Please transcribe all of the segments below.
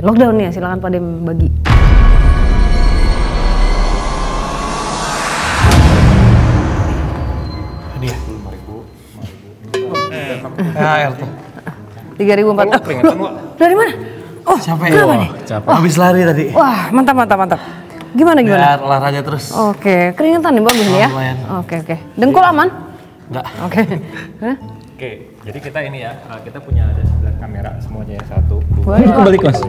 lockdown ya, silakan Pak Dem bagi. Dia. 5.000. RT. 3.400. Dari mana? Oh, capek. Kenapa nih? Capek. Habis lari tadi. Wah, mantap. Gimana? Biar olahraga terus. Oke, keringetan nih bagus nih ya. Lumayan. Oke. Dengkul aman? Enggak. Oke. Oke, jadi kita ini ya, kita punya ada 9 kamera semuanya ya, 1, 2, Boleh, Pak. Balik Mas.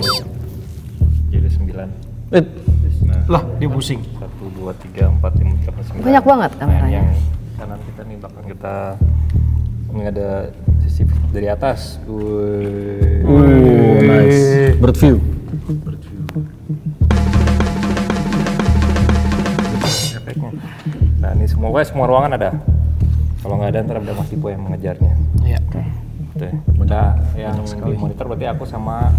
jadi 9. Nah, Lah, dia pusing. 1, 2, 3, 4, 5, 6, 9. Banyak banget kameranya. Yang kanan kita nih, belakang kita. Ini ada sisi dari atas. Nice. Bird view. Efeknya. Nah, ini semua ruangan ada. Kalau nggak ada, ntar ada Mas Dipo yang mengejarnya. Iya. Gitu ya. Nah, yang di monitor berarti aku sama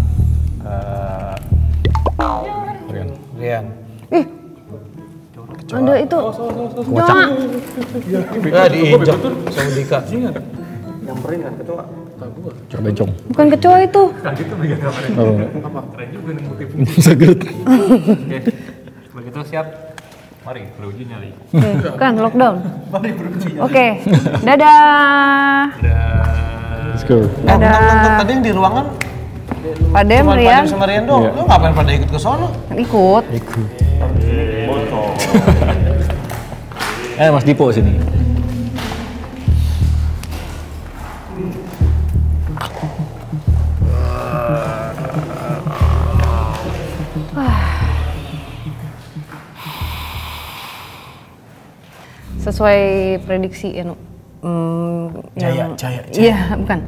Rian. Ada itu. Kocak. Ya diinjak sama Dika. nyamperin kan ketua. Coba bencong. Bukan kecoa itu. Kayak gitu bagian kamarnya. Oh. Apa? Keren juga nih motif. Segut. Oke. Begitu siap. Mari beruji nyali. Kan lockdown. Oke. Dadah. Let's go. Ada Tadi yang di ruangan Pak Dem, cuma Rian. Padem sama Rian doang. Iya. Lu ngapain pada ikut ke sono? Ikut. Mas Dipo sini. Sesuai prediksi ya, Jaya. Iya, bukan.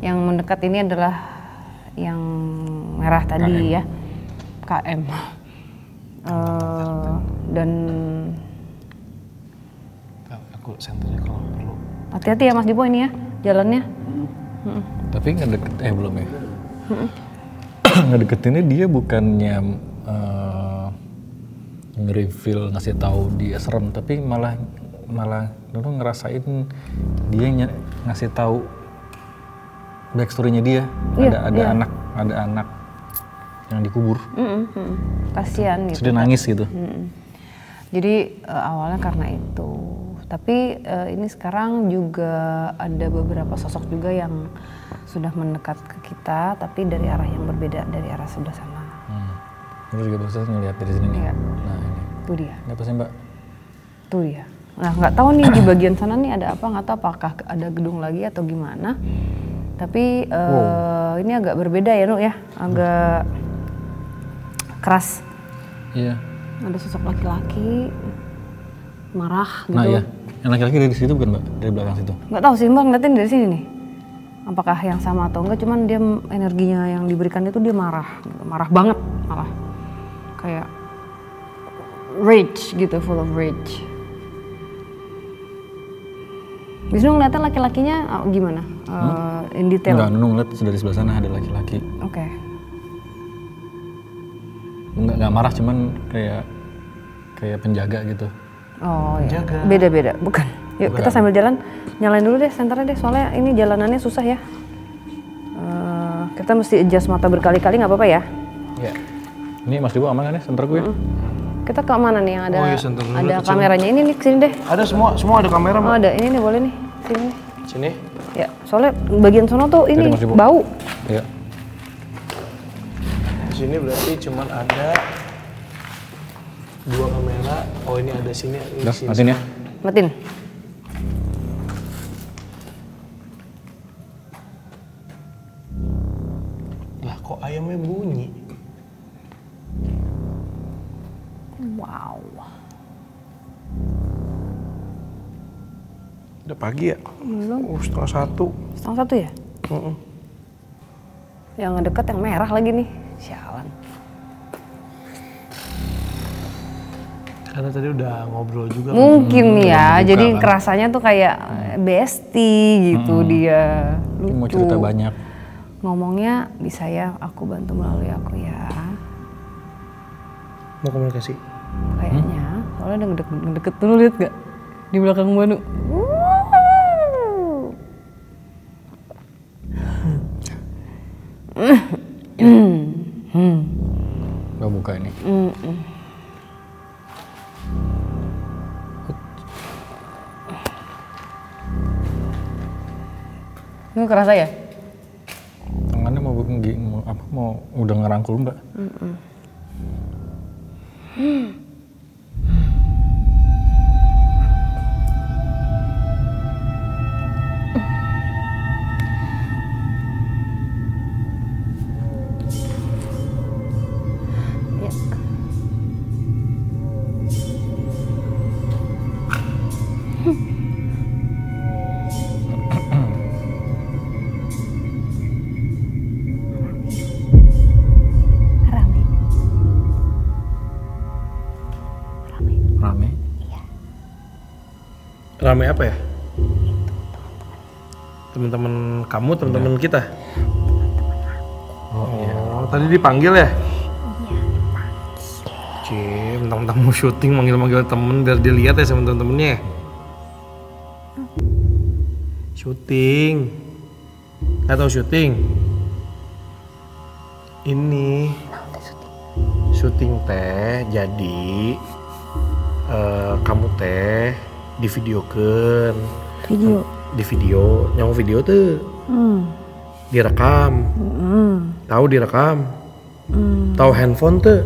Yang mendekat ini adalah yang merah tadi ya, KM. Dan Aku senternya kalau perlu. hati-hati ya Mas Dipo ini ya, jalannya. Tapi ngedeket, belum ya? Ngedeketinnya dia bukannya nge-reveal, ngasih tahu dia serem, tapi malah lu ngerasain dia ngasih tahu backstory-nya dia. Iya, ada iya. ada anak yang dikubur. Kasihan gitu. Terus dia nangis gitu. Jadi awalnya karena itu. Tapi ini sekarang juga ada beberapa sosok juga yang sudah mendekat ke kita, tapi dari arah yang berbeda, dari arah sebelah sana. Terus juga bisa ngeliat dari sini nih. Iya. Nah ini. Itu dia. Ini apa sih Mbak? Itu dia. Nah nggak tahu nih di bagian sana nih ada apa, nggak tahu apakah ada gedung lagi atau gimana. Tapi ini agak berbeda ya Nuk ya, agak keras. Iya. Ada sosok laki-laki marah gitu. Nah ya, yang laki-laki dari situ bukan Mbak? Dari belakang situ? Nggak tahu sih Mbak, ngeliatin dari sini nih. Apakah yang sama atau enggak, cuman dia energinya yang diberikan itu dia marah, gitu. Marah banget malah. Kayak rage gitu, full of rage. Wisnu ngeliatnya laki-lakinya gimana? In detail? Enggak, Nunung ngeliat dari sebelah sana ada laki-laki. Oke. Enggak marah, cuman kayak penjaga gitu. Oh iya. Beda-beda, bukan. Yuk kita sambil jalan, nyalain dulu deh senternya deh, soalnya ini jalanannya susah ya. Kita mesti adjust mata berkali-kali, nggak apa-apa ya? Iya. Ini Mas Dipo aman kan ya, senterku ya? Kita ke mana nih yang ada Oh iya, center dulu, ada ke kameranya ini nih, kesini deh. Ada semua ada kamera, Oh Mbak. ada, ini nih boleh nih, sini nih. Sini. Ya, soalnya bagian sono tuh ini Mas Dipo. bau. Iya. Di sini berarti cuman ada 2 kamera. Oh, ini ada sini. Ini Udah, sini. matiin ya. Matiin. Lah, kok ayamnya bunyi? Wow. Udah pagi ya? Belum. 1:30. 1:30 ya? Yang ngedekat yang merah lagi nih. Sialan. Karena tadi udah ngobrol juga. Mungkin ya, buka jadi kan. kerasanya tuh kayak bestie gitu dia. Ini mau Lucu. cerita banyak. Ngomongnya bisa ya, aku bantu melalui aku ya. Mau komunikasi. Kayaknya, soalnya udah ngedeket dulu, lihat gak? Di belakang Manu. Ini kerasa ya? Tangannya mau udah ngerangkul Mbak. Ya. Rame. Rame. Rame apa ya? Teman-teman kamu, teman-teman kita. Oh, tadi dipanggil ya? Iya. Mentang-mentang mau syuting manggil-manggil temen biar dilihat ya sama temen-temennya. Syuting. Nggak tahu syuting? Ini syuting teh jadi kamu teh di videokeun. Di video, yang video tuh direkam. Tahu direkam? Tahu handphone tuh?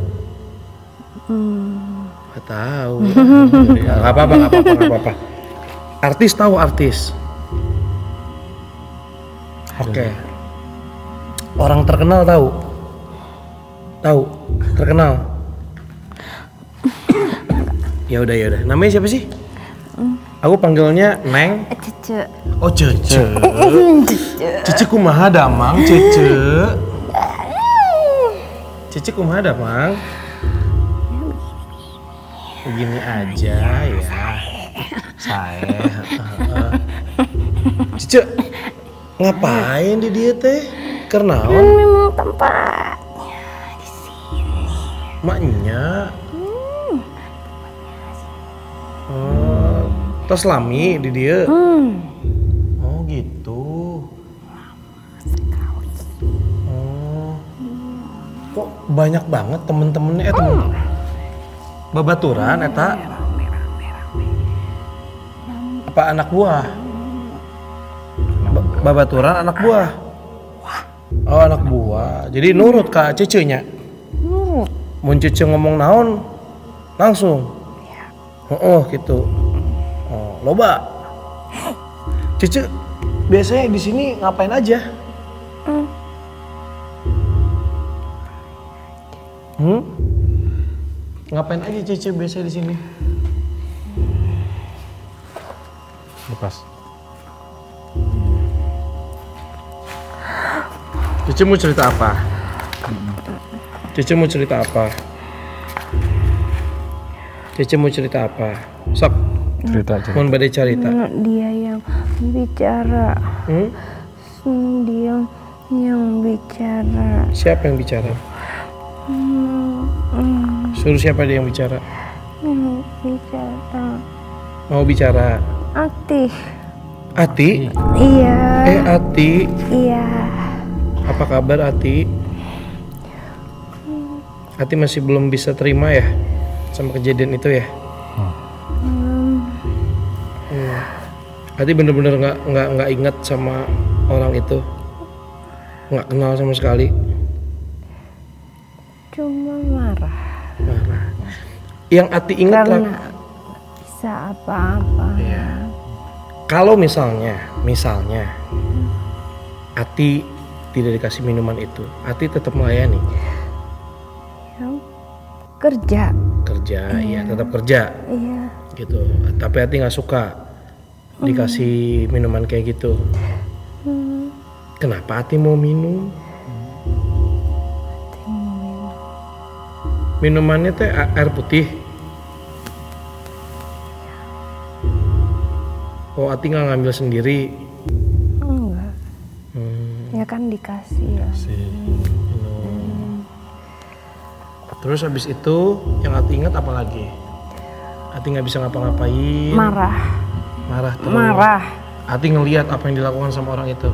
Nggak tahu. Nggak apa-apa. Artis tahu artis. Oke. Orang terkenal tahu? Tahu? Terkenal? Ya udah. Namanya siapa sih? Aku panggilnya Neng. Cece. Oh Cece. Cece kumaha damang Cece. Cece kumaha damang. Begini aja ya. Saya. Cece. Ngapain di dia teh? Kernaon? Memang tempatnya di sini. Maknya. Oh, tos lami di dia. Oh gitu. Oh, kok banyak banget temen-temennya babaturan eta? Apa anak buah? Babaturan anak buah. Oh anak buah. Jadi nurut Kak Cece nya. Mun Cece ngomong naon langsung. Oh gitu. Oh, loba. Cece biasanya di sini ngapain aja? Ngapain aja Cece biasanya di sini? Lepas. Cece mau cerita apa? Cece mau cerita apa? Cece mau cerita apa? Sok. Cerita. Mau badai cerita. Dia yang bicara. Dia yang bicara. Siapa yang bicara? Suruh siapa dia yang bicara? Yang bicara. Mau bicara? Ati. Ati? Iya. Ati. Iya. Apa kabar Ati? Ati masih belum bisa terima ya sama kejadian itu ya? Ati bener-bener nggak ingat sama orang itu, nggak kenal sama sekali. Cuma marah. Yang Ati ingat Karena bisa apa-apa. ya. Kalau misalnya Ati tidak dikasih minuman itu, Ati tetap melayani. Kerja. Iya tetap kerja. Iya. Gitu. Tapi Ati nggak suka dikasih minuman kayak gitu. Kenapa Ati mau minum? Minumannya teh air putih. Oh Ati nggak ngambil sendiri. Enggak. Ya kan dikasih ya. Terus habis itu yang Ati ingat apa lagi? Ati nggak bisa ngapa-ngapain. Marah Terus. Marah. Ati ngelihat apa yang dilakukan sama orang itu.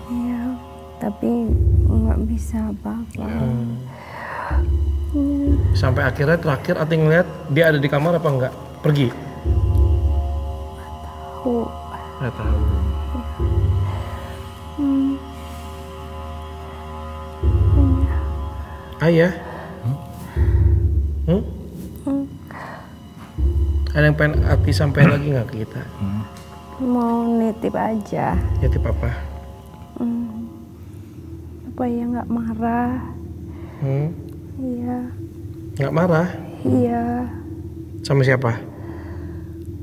Iya. Tapi nggak bisa apa-apa. Sampai akhirnya terakhir Ati ngeliat dia ada di kamar apa enggak? Pergi? Nggak tahu. Ayah? Ada yang pengen Ati sampaikan lagi nggak ke kita? Mau nitip aja. Nitip apa? Supaya nggak marah. Iya. Nggak marah? Iya. Sama siapa?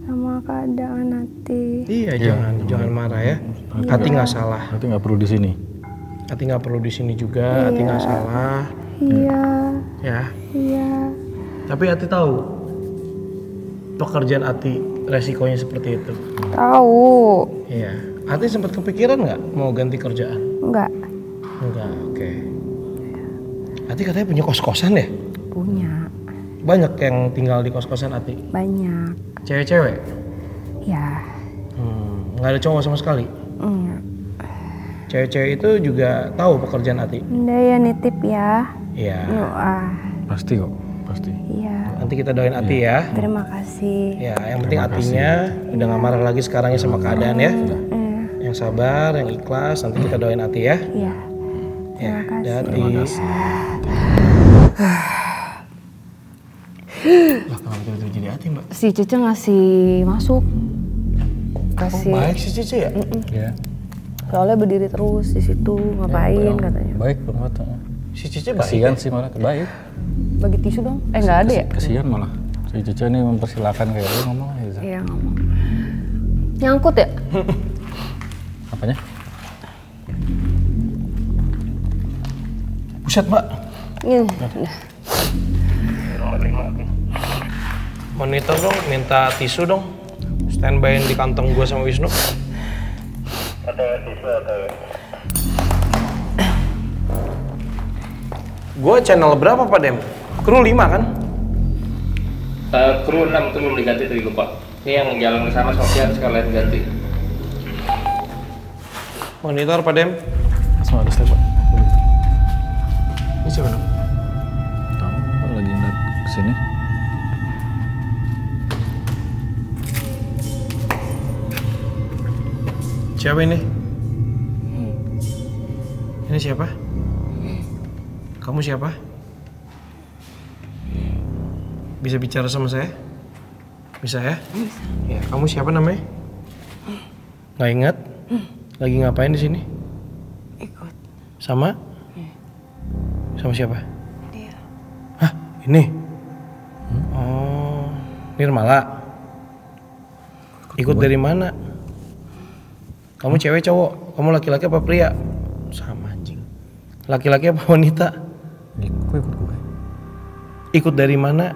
Sama keadaan Ati. Iya, jangan marah ya. Ati nggak salah. Ati nggak perlu di sini. Ati nggak perlu di sini juga. Ati nggak salah. Iya. Ya. Iya. Tapi Ati tahu pekerjaan Ati resikonya seperti itu. Tahu. Iya. Ati sempat kepikiran nggak mau ganti kerjaan? Enggak. Enggak. Oke. Ati katanya punya kos-kosan ya? Punya. Banyak yang tinggal di kos-kosan Ati. Banyak. Cewek-cewek? Ya. Nggak ada cowok sama sekali? Enggak. Cewek-cewek itu juga tahu pekerjaan Ati? Udah ya nitip ya. Iya. Doa. Pasti kok, pasti. Iya. Nanti kita doain Ati ya. Terima kasih. Ya, yang penting Atinya udah nggak marah lagi sekarangnya sama keadaan ya. Yang sabar, yang ikhlas. Nanti kita doain Ati ya. Iya. Ya, Ati. Lah kenapa tiba-tiba jadi Ati, Mbak? Si Cece ngasih masuk. Kasih. Baik sih Cici ya? Ya. Soalnya berdiri terus di situ ngapain katanya. Baik banget. Si Cici baik. Kasihan sih malah, baik. Bagi tisu dong. Nggak ada ya? Kasihan malah. Si Cica ini mempersilahkan kayak lu ngomong aja. Iya ngomong. Nyangkut ya? Apanya? Buset, Mbak. Ini. Monitor dong, minta tisu dong. Standby di kantong gua sama Wisnu. Ada tisu ada. Gua channel berapa Pak Dem? Kru 5 kan? Kru 6 itu belum diganti tadi lupa. Ini yang jalan ke sana Sofian sekalian ganti. Monitor Pak Dem. Langsung ada step, Pak. Ini siapa dong? Tahu, lagi ngeliat kesini. Siapa ini? Ini siapa? Kamu siapa? Bisa bicara sama saya? Bisa ya? Bisa. Ya, kamu siapa namanya? Nggak ingat? Lagi ngapain di sini? Ikut. Sama? Sama siapa? Dia. Hah, ini? Oh, Nirmala. Ikut dari mana? Kamu cewek cowok? Kamu laki-laki apa pria? Sama anjing. Laki-laki apa wanita? Ikut gue. Ikut dari mana?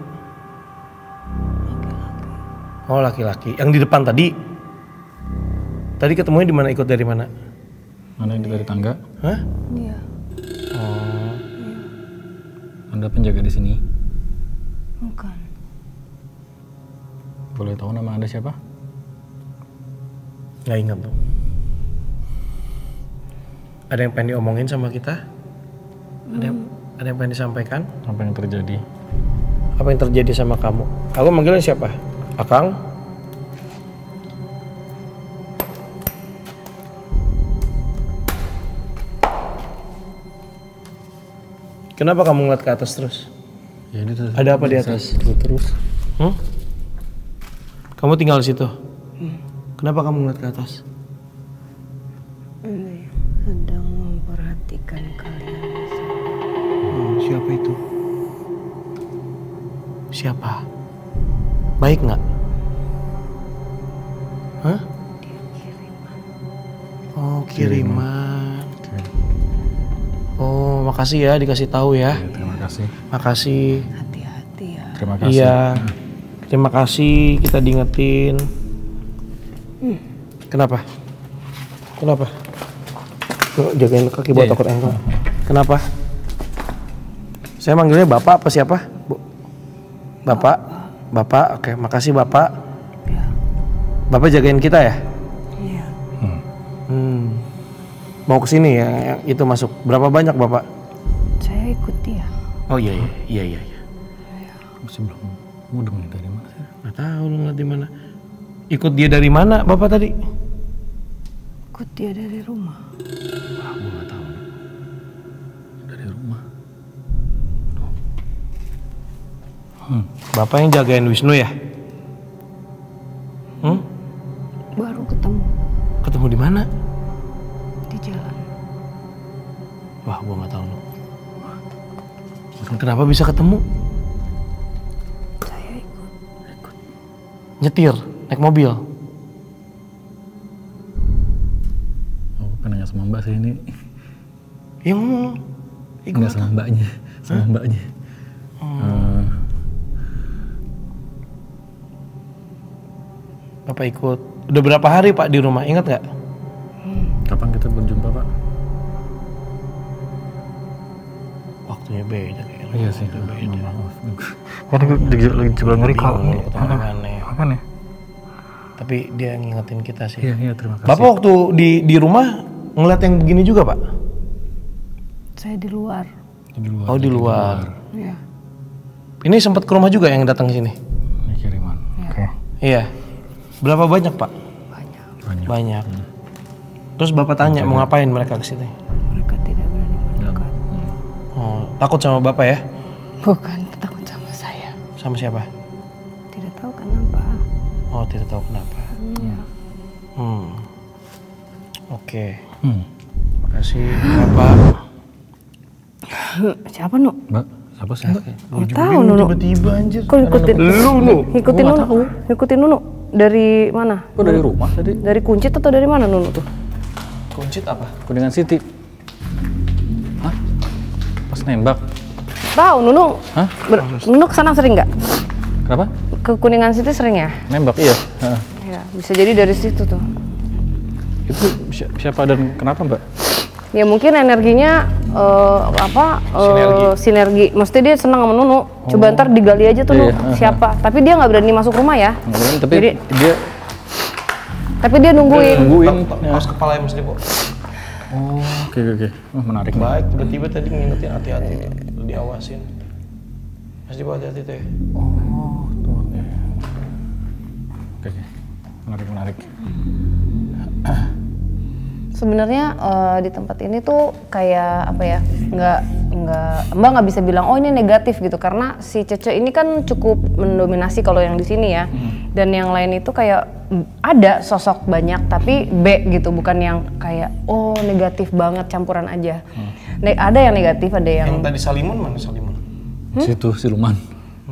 Oh, laki-laki. Yang di depan tadi? Tadi ketemunya di mana? Ikut dari mana? Mana yang dari tangga? Hah? Dia. Oh, Anda penjaga di sini. Bukan. Boleh tahu nama Anda siapa? nggak ingat tuh. Ada yang pengen diomongin sama kita? Ada yang pengen disampaikan? Apa yang terjadi? Apa yang terjadi sama kamu? Aku manggilnya siapa? Akang? Kenapa kamu ngeliat ke atas terus? Ya, Ada apa di atas? Terus. Kamu tinggal di situ? Kenapa kamu ngeliat ke atas? Ini sedang memperhatikan kalian. Siapa itu? Siapa? Baik nggak? Hah? Oh, kiriman. Oh, makasih ya dikasih tahu ya. Ya, terima kasih. Makasih. Hati-hati ya. Terima kasih. Iya. Terima kasih kita diingetin. Kenapa? Kenapa? Tuh, jagain kaki buat takut engkau. Kenapa? Saya manggilnya Bapak apa siapa? Bu? Bapak? Bapak, oke. Makasih Bapak. Bapak jagain kita ya? Iya. Mau kesini ya, yang itu masuk. Berapa banyak Bapak? Saya ikut dia. Oh iya. Masih belum mudeng nih dari mana sih? Nggak tahu lu ngeliat di mana. Ikut dia dari mana bapak tadi? Ikut dia dari rumah. Ah, gua nggak tahu. Dari rumah. Bapak yang jagain Wisnu ya? Baru ketemu Ketemu di mana? di jalan. Wah, gua nggak tahu. Kenapa bisa ketemu? Saya ikut. Nyetir, naik mobil. Aku pengen nanya sama Mbak sih ini. Ya ngomong. Enggak sama mbaknya, sama mbaknya. Bapak ikut. Udah berapa hari Pak di rumah? Ingat nggak? Kapan kita berjumpa Pak? Waktunya beda kayaknya. Iya sih, maaf. Kan lagi coba nge-recall. Aneh. Apa nih? Tapi dia ngingetin kita sih. Iya, terima kasih. Bapak waktu di rumah ngeliat yang begini juga Pak? Saya di luar. Di luar. Oh di luar. Iya. Ini sempat ke rumah juga yang datang ke sini? Ini kiriman. Oke. Iya. Berapa banyak Pak? Banyak. Banyak. Terus Bapak tanya mau ngapain mereka ke sini? Mereka tidak berani mendekat. Oh, takut sama Bapak ya? Bukan takut sama saya. Sama siapa? Tidak tahu kenapa. Oh, tidak tahu kenapa. Iya. Oke. Makasih Bapak. Siapa Nu? Mbak, siapa sih Mbak? Nggak tahu Nunu. Tiba-tiba anjir. Kok ikutin? Lu. Ngikutin Nunu. Ngikutin Nunu. Dari mana? Kok dari rumah tadi? Dari Kuncit atau dari mana Nunu tuh? Kuncit apa? Kuningan City. Hah? Pas nembak? Tahu Nunu. Hah? Nunu kesana sering nggak? Kenapa? Ke Kuningan City sering ya? Nembak, iya. Heeh. Ya, bisa jadi dari situ tuh. Itu siapa dan kenapa Mbak? Ya mungkin energinya sinergi. Maksudnya dia senang sama Nunu. Coba ntar digali aja tuh Iya, Nu, siapa. Tapi dia nggak berani masuk rumah ya. Tapi Jadi- dia Tapi dia nungguin. Pas kepala mesti Bu. Oh, oke. Oh, menarik nih. Baik, tiba-tiba tadi ngingetin hati-hati. Diawasin. Mas Dipo hati-hati tuh ya. Oh, tuh. Oke. Menarik. Sebenarnya di tempat ini tuh kayak apa ya, Mbak nggak bisa bilang oh ini negatif gitu karena si Cece ini kan cukup mendominasi kalau yang di sini ya, dan yang lain itu kayak ada sosok banyak tapi B gitu, bukan yang kayak oh negatif banget campuran aja. Ada yang negatif, ada yang Yang tadi Salimun mana Salimun? Situ siluman.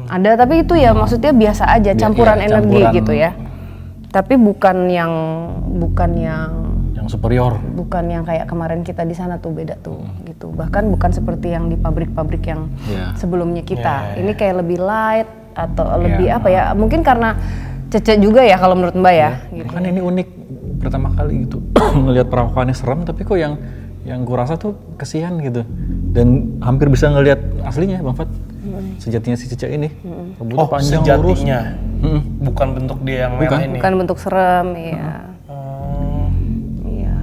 ada tapi itu ya maksudnya biasa aja campuran iya, energi campuran. gitu ya, tapi bukan yang Yang superior. bukan yang kayak kemarin kita di sana tuh, beda tuh gitu. Bahkan bukan seperti yang di pabrik-pabrik yang Iya. sebelumnya kita. Ini kayak lebih light atau lebih apa ya? Mungkin karena Cece juga ya kalau menurut Mbak ya. Gitu. Kan ini unik pertama kali gitu. Ngelihat perawakannya serem tapi kok yang gua rasa tuh kesian gitu. Dan hampir bisa ngelihat aslinya Bang Fat. Sejatinya si Cece ini. Rambutnya Oh, panjang lurus. sejatinya. Bukan bentuk dia yang merah ini. Bukan bentuk serem, ya. Iya.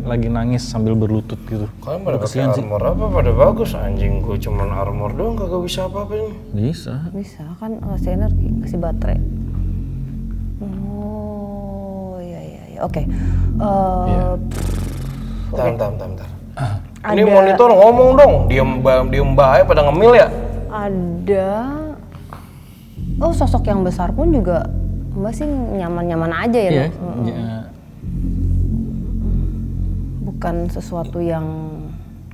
Lagi nangis sambil berlutut gitu. Kalian pada pakai armor apa? Pada bagus anjing. Gue cuman armor doang kagak bisa apa-apa ini. Bisa. Bisa kan ngasih energi, ngasih baterai. Oh, iya. Oke. Bentar. Ini monitor ngomong dong. Diem bahaya pada ngemil ya. Ada. Oh, sosok yang besar pun juga Mbak sih nyaman-nyaman aja ya. Iya. Nu? Bukan sesuatu yang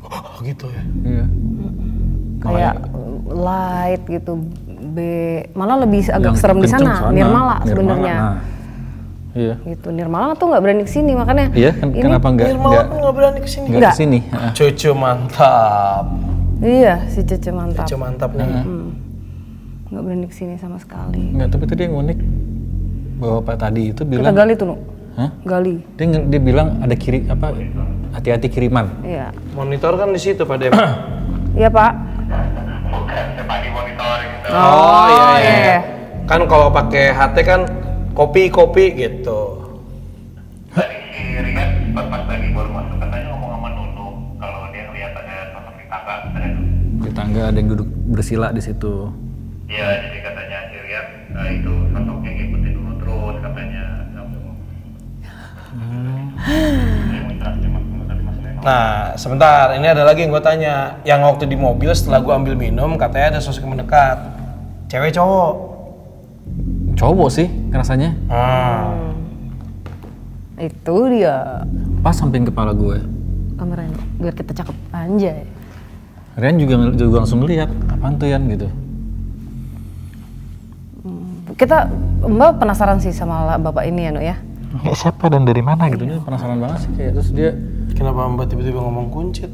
Oh gitu ya. Iya. kayak light gitu. Malah lebih agak Yang serem di kenceng sana, Nirmala sebenarnya. Nah. Iya. Gitu. Nirmala tuh nggak berani kesini makanya. Iya, kenapa Nirmala enggak pun nggak berani kesini. enggak Nggak. kesini? Cucu mantap. Iya, si Cece mantap. Cucu mantap nih. Nggak berani kesini sama sekali. Enggak, tapi tadi yang unik bahwa Pak tadi itu Kita bilang gali tuh, Nu. Hah? Gali. Dia bilang ada hati-hati kiriman. Iya. Monitor kan di situ Pak Dem. Iya, Pak. Oh iya. Kan kalau pakai HT kan kopi gitu. Tadi si Rian pas tadi baru masuk katanya ngomong sama Nunu kalau dia ngeliat ada sosok di tangga ada tuh. Di tangga. Nggak ada yang duduk bersila di situ. Iya, jadi katanya si Rian itu sosok yang ngikutin dulu terus katanya. Nah, sebentar, ini ada lagi yang gue tanya. Yang waktu di mobil setelah gue ambil minum, katanya ada sosok yang mendekat. Cewek cowok? Cowok sih rasanya. Itu dia Pas samping kepala gue. kameranya biar kita cakep anjay. Rian juga langsung ngeliat, apaan tuh Yan gitu. Kita Mbak penasaran sih sama bapak ini ya Nu ya. Siapa dan dari mana gitu, dia penasaran banget sih kayak. Terus dia Kenapa Mbak tiba-tiba ngomong kuncit?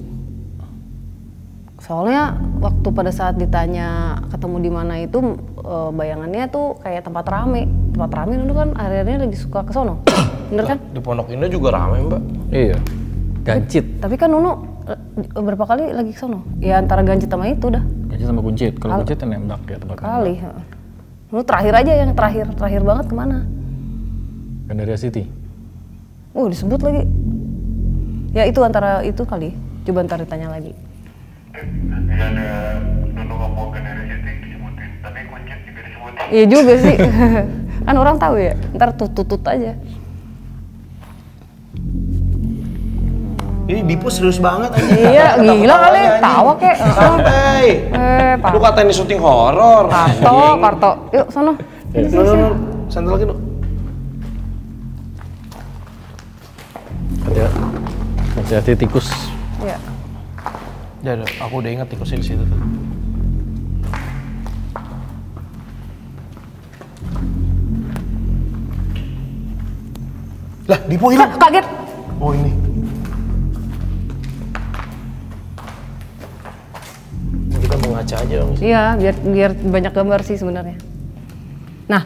Soalnya waktu pada saat ditanya ketemu di mana itu bayangannya tuh kayak tempat rame. Tempat rame itu kan akhirnya lagi suka ke sono. Bener kan? Di Pondok Indah juga ramai Mbak. iya gancit. Tapi kan Nunu berapa kali lagi ke sono? Ya antara gancit sama itu dah. Gancit sama kuncit. Kalau kuncit kan nembak ya tempat Kali. Nunu terakhir aja yang terakhir banget kemana? Gandaria City. Disebut lagi. Ya itu antara itu kali. Coba ntar ditanya lagi. Nanti ada Nunu ngomong ke dari situ disebutin, tapi kuncit juga disebutin. Iya juga sih. Kan orang tahu ya. Ntar tutut aja. Ini Dipo serius banget aja. Iya, gila kali. Tawa kek. Santai. Pak Lu katain di syuting horor. Karto. Yuk sono. Nur, santai lagi, Nur. Hati-hati tikus. Ya. Ya, aku udah inget tikusnya di situ tuh. Lah, Dipo hilang. Kaget. Oh, ini. Kita mau ngaca aja dong. Iya, biar banyak gambar sih sebenarnya. Nah,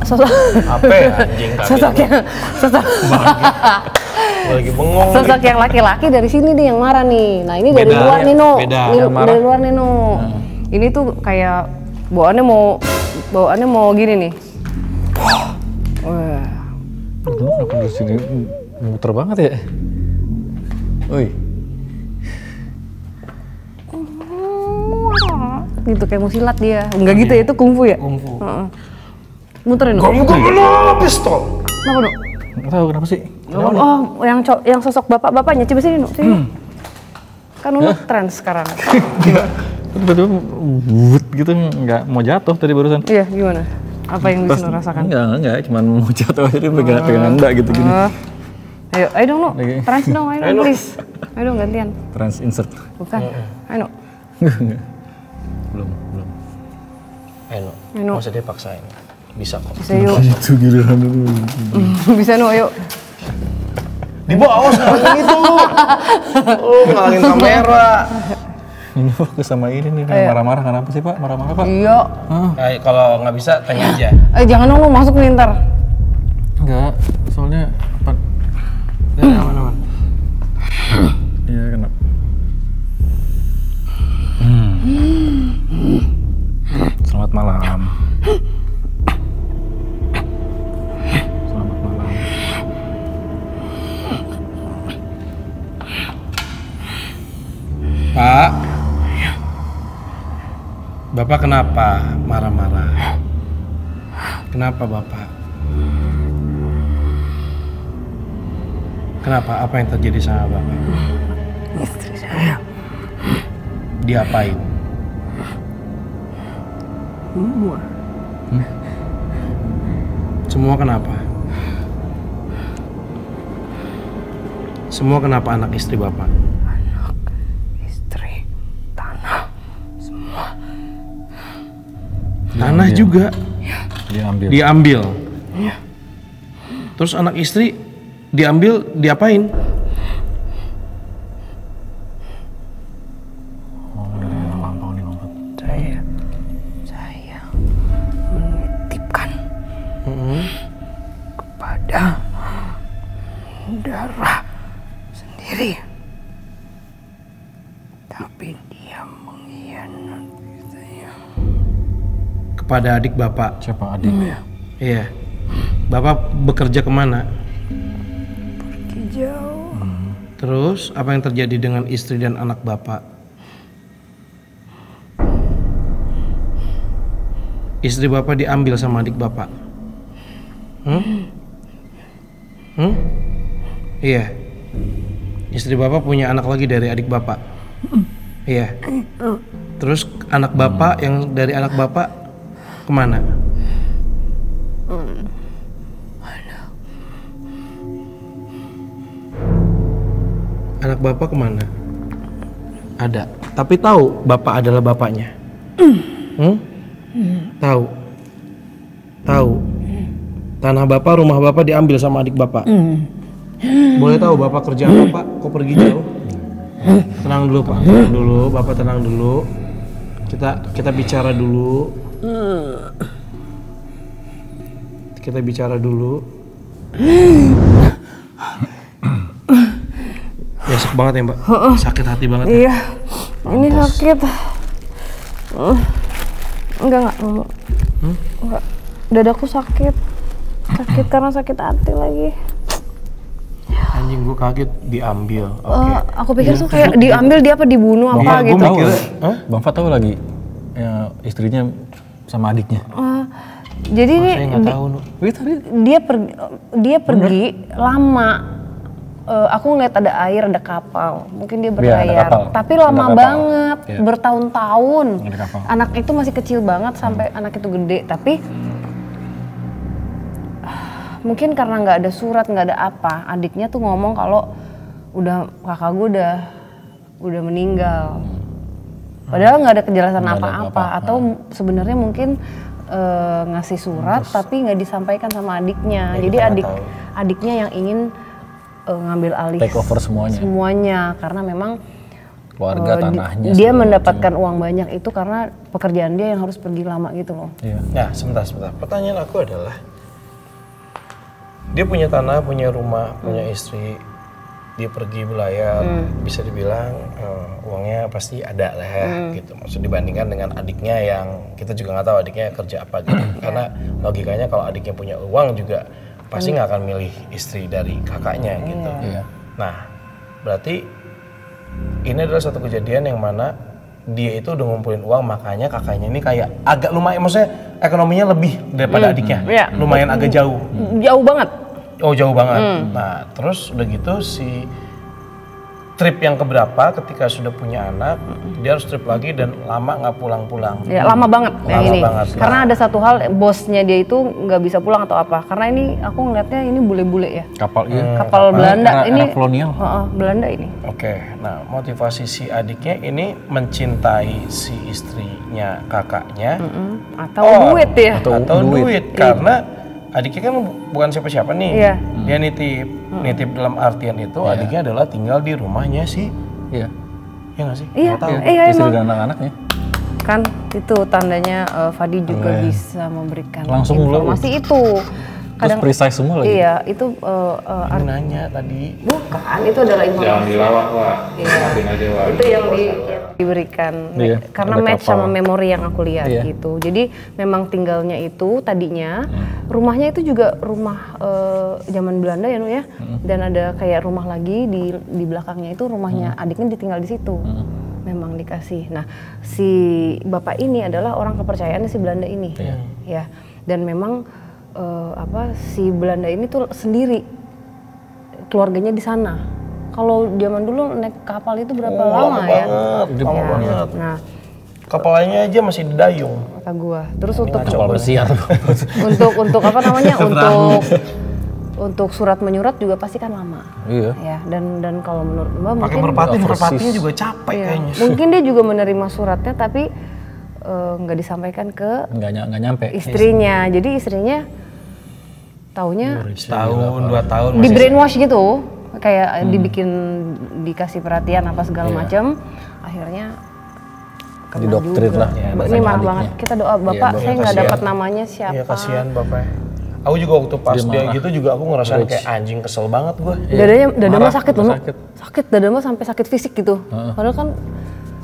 sosok Apa ya, anjing kaget. sosok Gua lagi bengong. sosok yang laki-laki dari sini nih yang marah nih. Nah, ini dari Beda. luar nih, No. Beda. Ini Yang marah. dari luar nih, No. Ini tuh kayak bawaannya mau gini nih. Wah. Aduh, kenapa di sini muter banget ya? Woi. Gitu kayak mau silat dia. Enggak gitu ya, itu kungfu ya? Kungfu. Heeh. Muterin, No. Kamu kok kena pistol? Kenapa, No? Nggak tahu kenapa sih? Oh, yang sosok bapak-bapaknya. Coba sini, No. Sini. Kan Nunu tren sekarang. Tiba-tiba wut gitu nggak mau jatuh tadi barusan. Iya, gimana? Apa yang bisa Nunu rasakan? Enggak, cuman mau jatuh aja dia pegangan enggak gitu gini. Ayo dong, No. Oke. Trans dong, ayo dong, please. Ayo dong, gantian. Trans insert. Bukan. Ayo, No. Belum. Ayo, Ayo, nggak usah dia paksain. Bisa kok. Bisa yuk. Itu giliran dulu. Bisa, No, ayo. Dipo, awas ngalangin itu. Oh, ngalangin kamera. Ini fokus sama ini nih, marah-marah kenapa sih Pak? Marah-marah Pak? Iya. Kalau nggak bisa, tanya aja. Jangan dong, lu masuk nih ntar. Enggak, soalnya apa? Ya, aman-aman. Iya kenapa? Selamat malam. Selamat malam. Pak, Bapak kenapa marah-marah? Kenapa Bapak? Kenapa? Apa yang terjadi sama Bapak? Istri saya. Diapain? Semua kenapa? Semua kenapa anak istri Bapak? Istri, tanah, semua. Tanah juga Diambil. diambil. Terus anak istri diambil, diapain? Oh, dari lampau nih lompat. Saya menitipkan kepada darah sendiri. Tapi dia mengkhianati saya. Kepada adik Bapak. Siapa adik? Iya. Bapak bekerja kemana? Jauh. Terus apa yang terjadi dengan istri dan anak Bapak? istri bapak diambil sama adik bapak? Iya. Istri bapak punya anak lagi dari adik bapak? Iya. Terus anak bapak yang dari anak bapak kemana? Anak bapak kemana? Ada. Tapi tahu bapak adalah bapaknya? Tahu. Tahu. Tanah bapak, rumah bapak diambil sama adik bapak. Boleh tahu bapak kerja apa pak? Kok pergi jauh? Tenang dulu pak. Tenang dulu. Bapak tenang dulu. Kita bicara dulu. Kita bicara dulu. Besok banget ya mbak. Sakit hati banget. Ya? Iya, ini sakit. Enggak. Enggak. Dadaku sakit. Sakit karena sakit hati lagi. Anjing gue kaget diambil. Oke. Aku pikir tuh kayak diambil dia apa dibunuh apa gitu. Tahu, Bang Fat tahu lagi ya, istrinya sama adiknya. Jadi ini Saya nggak tahu. dia pergi lama. Aku ngeliat ada air, ada kapal. Mungkin dia berlayar. Tapi lama banget, bertahun-tahun. Anak itu masih kecil banget sampai anak itu gede. Tapi mungkin karena nggak ada surat, nggak ada apa, adiknya tuh ngomong kalau kakak gue udah meninggal. Padahal nggak ada kejelasan apa-apa. Atau sebenarnya mungkin ngasih surat tapi nggak disampaikan sama adiknya. Jadi adiknya yang ingin ngambil alih take over semuanya karena memang keluarga tanahnya. Dia mendapatkan uang banyak itu karena pekerjaan dia yang harus pergi lama gitu loh. Iya. Nah sebentar. Pertanyaan aku adalah, dia punya tanah, punya rumah, punya istri, dia pergi berlayar, bisa dibilang uangnya pasti ada lah ya, gitu. Maksud dibandingkan dengan adiknya yang kita juga nggak tahu adiknya kerja apa gitu. Karena logikanya kalau adiknya punya uang juga pasti nggak akan milih istri dari kakaknya gitu. Iya. Nah, berarti ini adalah satu kejadian yang mana dia itu udah ngumpulin uang, makanya kakaknya ini kayak agak lumayan, maksudnya ekonominya lebih daripada adiknya. Lumayan agak jauh. Jauh banget. Oh jauh banget. Nah terus udah gitu si trip yang keberapa ketika sudah punya anak, dia harus trip lagi dan lama nggak pulang-pulang. Ya lama banget yang ini. Banget. Karena ada satu hal, bosnya dia itu nggak bisa pulang atau apa. Karena ini aku ngeliatnya ini bule-bule ya. Kapal Belanda ini. Kolonial. Belanda ini. Oke, nah motivasi si adiknya ini mencintai si istrinya kakaknya. Atau duit ya. Atau duit. Karena adiknya kan bukan siapa-siapa nih. Iya. Dia nitip dalam artian itu adiknya adalah tinggal di rumahnya sih. Iya. Iya nggak sih? Iya. Nggak tahu. Iya Istri emang. dan anak-anaknya. Kan itu tandanya Fadi juga bisa memberikan Langsung informasi itu. Terus precise semua lagi. Iya, itu Aku nanya tadi. bukan, itu adalah informasi. Jangan dilawak Wak, maafin aja Wak. Itu yang diberikan karena ada match kapal. sama memori yang aku lihat gitu. Jadi memang tinggalnya itu tadinya rumahnya itu juga rumah zaman Belanda ya Nu ya. Dan ada kayak rumah lagi di belakangnya itu rumahnya adiknya ditinggal di situ. Memang dikasih. Nah, si bapak ini adalah orang kepercayaan si Belanda ini. Ya. Dan memang si Belanda ini tuh sendiri keluarganya di sana. Kalau zaman dulu naik kapal itu berapa lama ya? Lama banget. Nah, kapalnya aja masih di dayung. kata gua. Terus untuk Kapal bersiar. untuk apa namanya? untuk surat menyurat juga pasti kan lama. Iya. Ya, dan kalau menurut Mbak Pakai mungkin merpatinya juga capek kayaknya. mungkin dia juga menerima suratnya tapi nggak disampaikan ke Nggak nyampe. istrinya. Jadi istrinya taunya Tahun, 2 tahun di brainwash gitu, kayak dikasih perhatian apa segala macam, akhirnya kena Didoktrin juga. lah ya, Ini sama marah adiknya. banget. Kita doa Bapak, saya nggak kasihan. dapat namanya siapa. Iya kasihan bapak. Aku juga waktu pas dia gitu juga aku ngerasain kayak anjing, kesel banget gue. Dada mah sakit loh, sakit dada mah sampai sakit fisik gitu. Padahal kan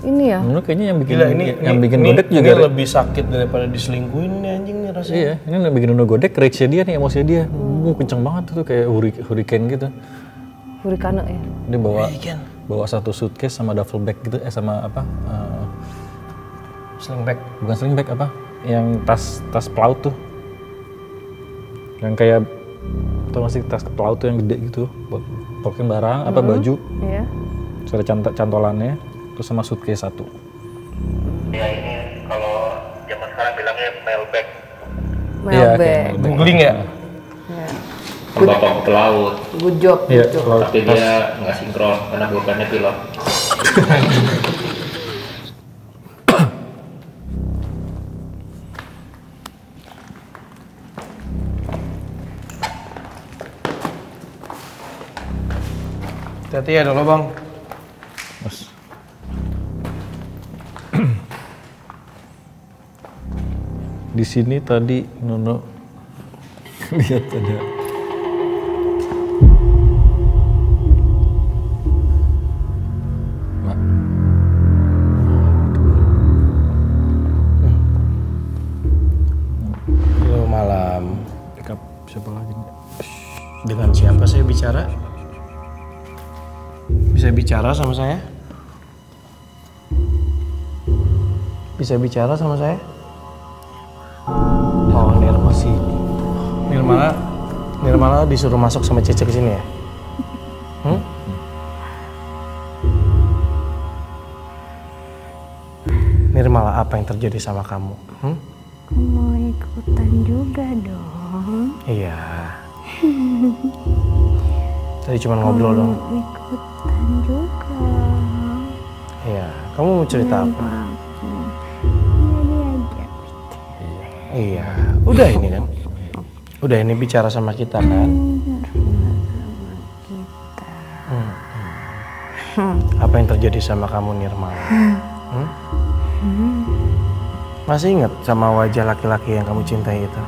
ini ya. Menurut kayaknya yang bikin Gila bikin ini godek juga. lebih sakit daripada diselingkuhin nih anjing nih rasanya. Iya, ini yang bikin godek rage dia nih, emosinya dia. Kenceng banget tuh kayak hurricane gitu. Hurricane ya. Dia bawa satu suitcase sama duffel bag gitu, sama apa? Sling bag. Bukan sling bag apa? yang tas pelaut tuh. Yang kayak tau gak sih tas pelaut tuh yang gede gitu buat token barang apa baju. Iya. Terus ada cantolannya, terus sama suitcase 1. Ya ini kalau zaman sekarang bilangnya mailbag. Mailbag. Googling ya? Iya. Bapak pelaut, Good job. Iya, good job. pelaut. tapi dia nggak sinkron karena bukannya pilot. Hati-hati ya dulu bang. Mas. Di sini tadi Nono lihat ada Mak. Halo malam. Backup siapa lagi nih? Dengan siapa saya bicara? Bisa bicara sama saya? Bisa bicara sama saya? Oh, Nirma sih. Nirmala disuruh masuk sama Cece ke sini ya? Hmm? Nirmala, apa yang terjadi sama kamu? Hmm? Aku mau ikutan juga dong. Iya. Tadi cuma ngobrol dong. Mau ikutan juga. Iya. Kamu mau cerita apa? Aku. Iya diajak. Iya. Udah ini kan? Udah ini bicara sama kita kan? Apa yang terjadi sama kamu Nirmala? Hmm? Masih ingat sama wajah laki-laki yang kamu cintai itu?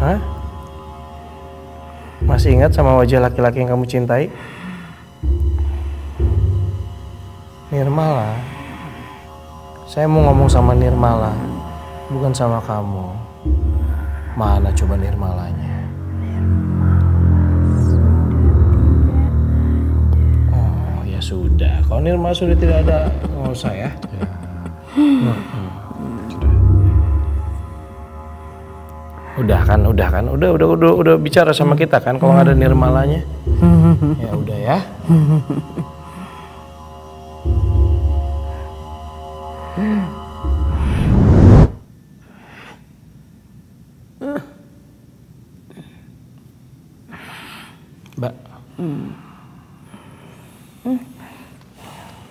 Hah? Masih ingat sama wajah laki-laki yang kamu cintai? Nirmala, saya mau ngomong sama Nirmala, bukan sama kamu. Mana coba Nirmalanya? Oh ya sudah, kalau Nirmala sudah tidak ada, nggak usah ya. Udah kan, udah bicara sama kita kan, kalau nggak ada Nirmalanya. Ya udah ya. Mbak.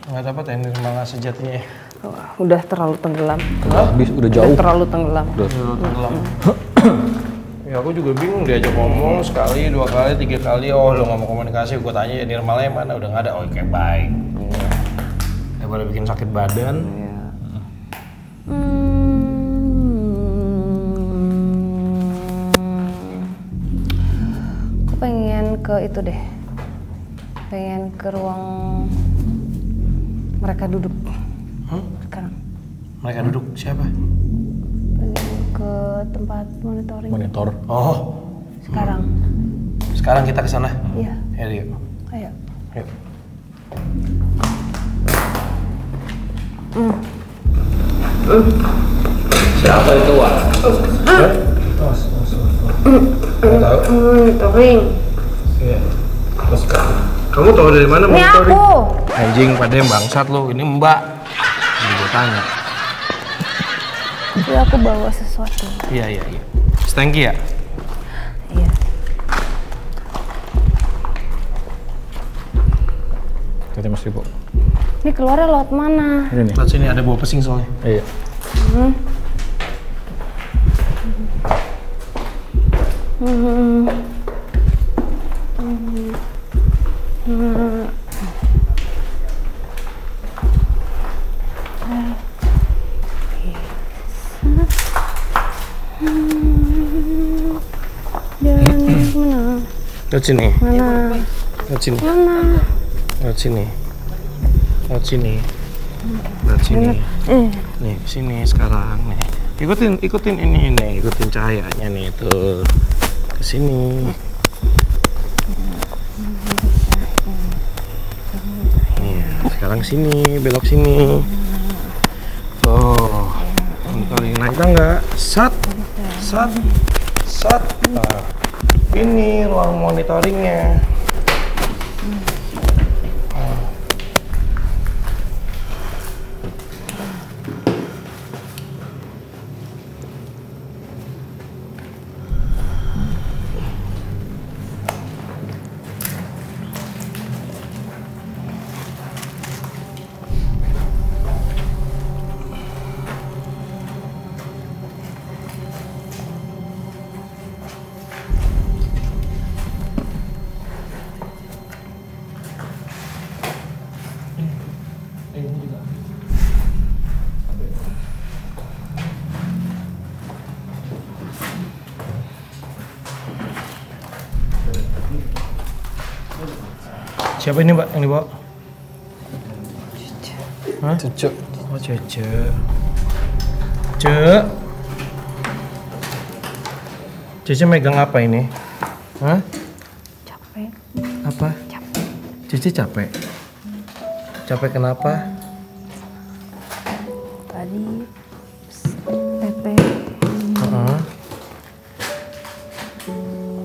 Nggak dapat ya Nirmala sejatinya ya? Wah, udah terlalu tenggelam. Habis udah jauh. Udah terlalu tenggelam. Tenggelam. Ya aku juga bingung diajak ngomong sekali, 2 kali, 3 kali. Oh lo nggak mau komunikasi, gue tanya ya Nirmala yang mana, udah nggak ada. Oh kayak baik. Daripada bikin sakit badan. Aku pengen ke itu deh. Pengen ke ruang mereka duduk. Sekarang. Mereka duduk siapa? Pengen ke tempat monitoring. Monitor. Oh, Sekarang. sekarang kita ke sana. Iya. Ya yuk. Ayo. Yuk. Siapa itu Wak? Tahu? Monitoring. Iya. Kamu tahu dari mana Ini monitoring? aku. Anjing pada yang bangsat lo, ini Mbak. Jadi gue tanya. Jadi aku bawa sesuatu. Iya. Stanky ya? Iya. Tadi Mas Ripo. Ini keluarnya lewat mana? Ini nih. Lihat sini ada bau pesing soalnya. Iya. Jalan mana? Lihat sini. Mana? Lihat sini. Mana? Lihat sini. Lihat sini. Lihat sini. Nih, sini sekarang nih. Ikutin ini nih, ikutin cahayanya nih tuh. Ke sini. Iya, sekarang sini, belok sini. Tuh. Monitoring. naik tangga. Sat. Nah, ini ruang monitoringnya. Siapa ini Mbak yang dibawa? Hah? Cucu. Oh Cece. Cece megang apa ini? Hah? Capek. Apa? Capek. Cece capek? Capek kenapa? Tadi Tete Heeh.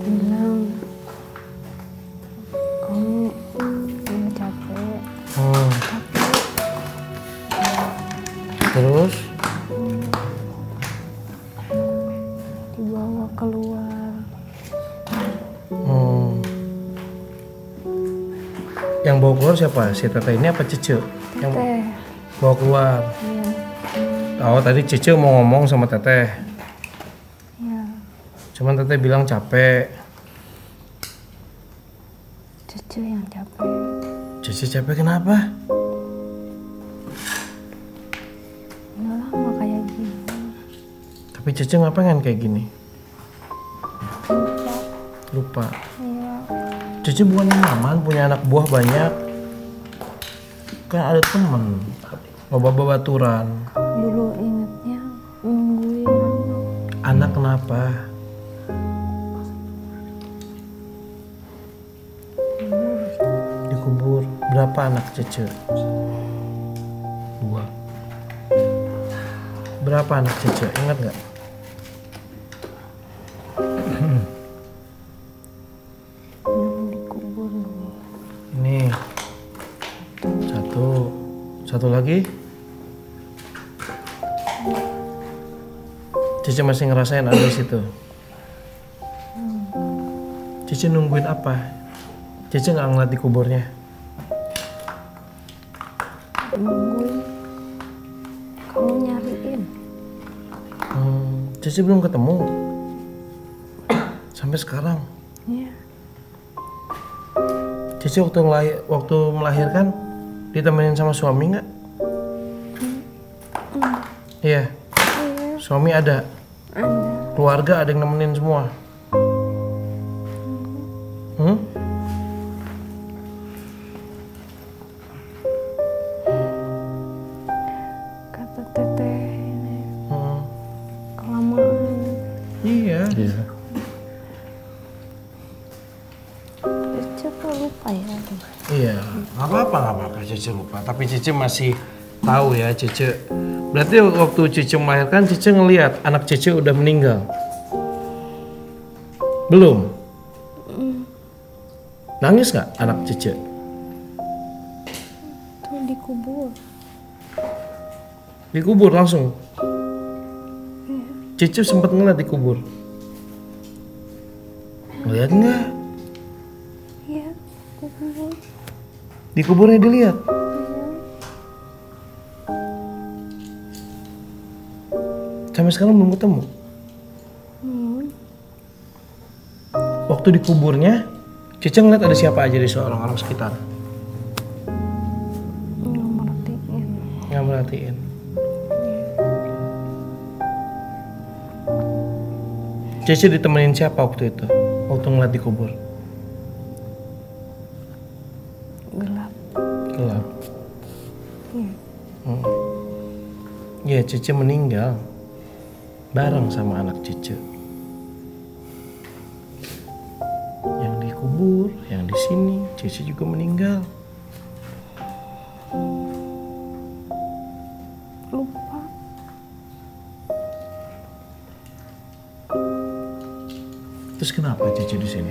bilang kamu udah capek. Hmm. Terus? Dibawa keluar. Hmm. Yang bawa keluar siapa? Si Tete ini apa Cece? Yang Teh. bawa keluar. Iya. Oh tadi Cece mau ngomong sama Teteh. Iya. Cuman Teteh bilang capek. Cucu yang capek. Cece capek kenapa? Udah lama kayak gini. Tapi Cece nggak pengen kayak gini. Lupa. Iya. Cece bukannya nyaman, punya anak buah banyak. Kan ada temen. Bawa baturan. Dulu ingetnya nungguin Anak kenapa? Dikubur. Berapa anak Cece? 2. Berapa anak Cece? Ingat nggak? yang dikubur dulu. Ini. 1. Satu lagi. Cece masih ngerasain ada di situ. Cece nungguin apa? Cece nggak ngeliat di kuburnya. Nungguin kamu nyariin. Cece belum ketemu. Sampai sekarang. Iya. Cece waktu melahirkan ditemenin sama suami nggak? Iya. Suami ada. Ada. Keluarga ada yang nemenin semua. Kata Teteh ini kelamaan. Iya. Iya. Cucu kok lupa ya. Iya. Nggak apa-apa Cece lupa. Tapi Cece masih tahu ya Cece. Berarti waktu Cece melahirkan Cece ngelihat anak Cece udah meninggal. Belum. Nangis nggak anak Cece? Tuh dikubur. Dikubur langsung. Cece sempat ngeliat dikubur. Ngeliat nggak? Iya, kubur. Dikuburnya dilihat. Sampai sekarang belum ketemu. Waktu dikuburnya, Cece ngeliat ada siapa aja di orang-orang sekitar. Nggak merhatiin. Nggak merhatiin. Cece ditemenin siapa waktu itu? Waktu ngeliat dikubur. Gelap. Gelap. Iya. Iya, Cece meninggal bareng sama anak Cece. Yang dikubur, yang di sini, Cece juga meninggal. Lupa. Terus kenapa Cece di sini?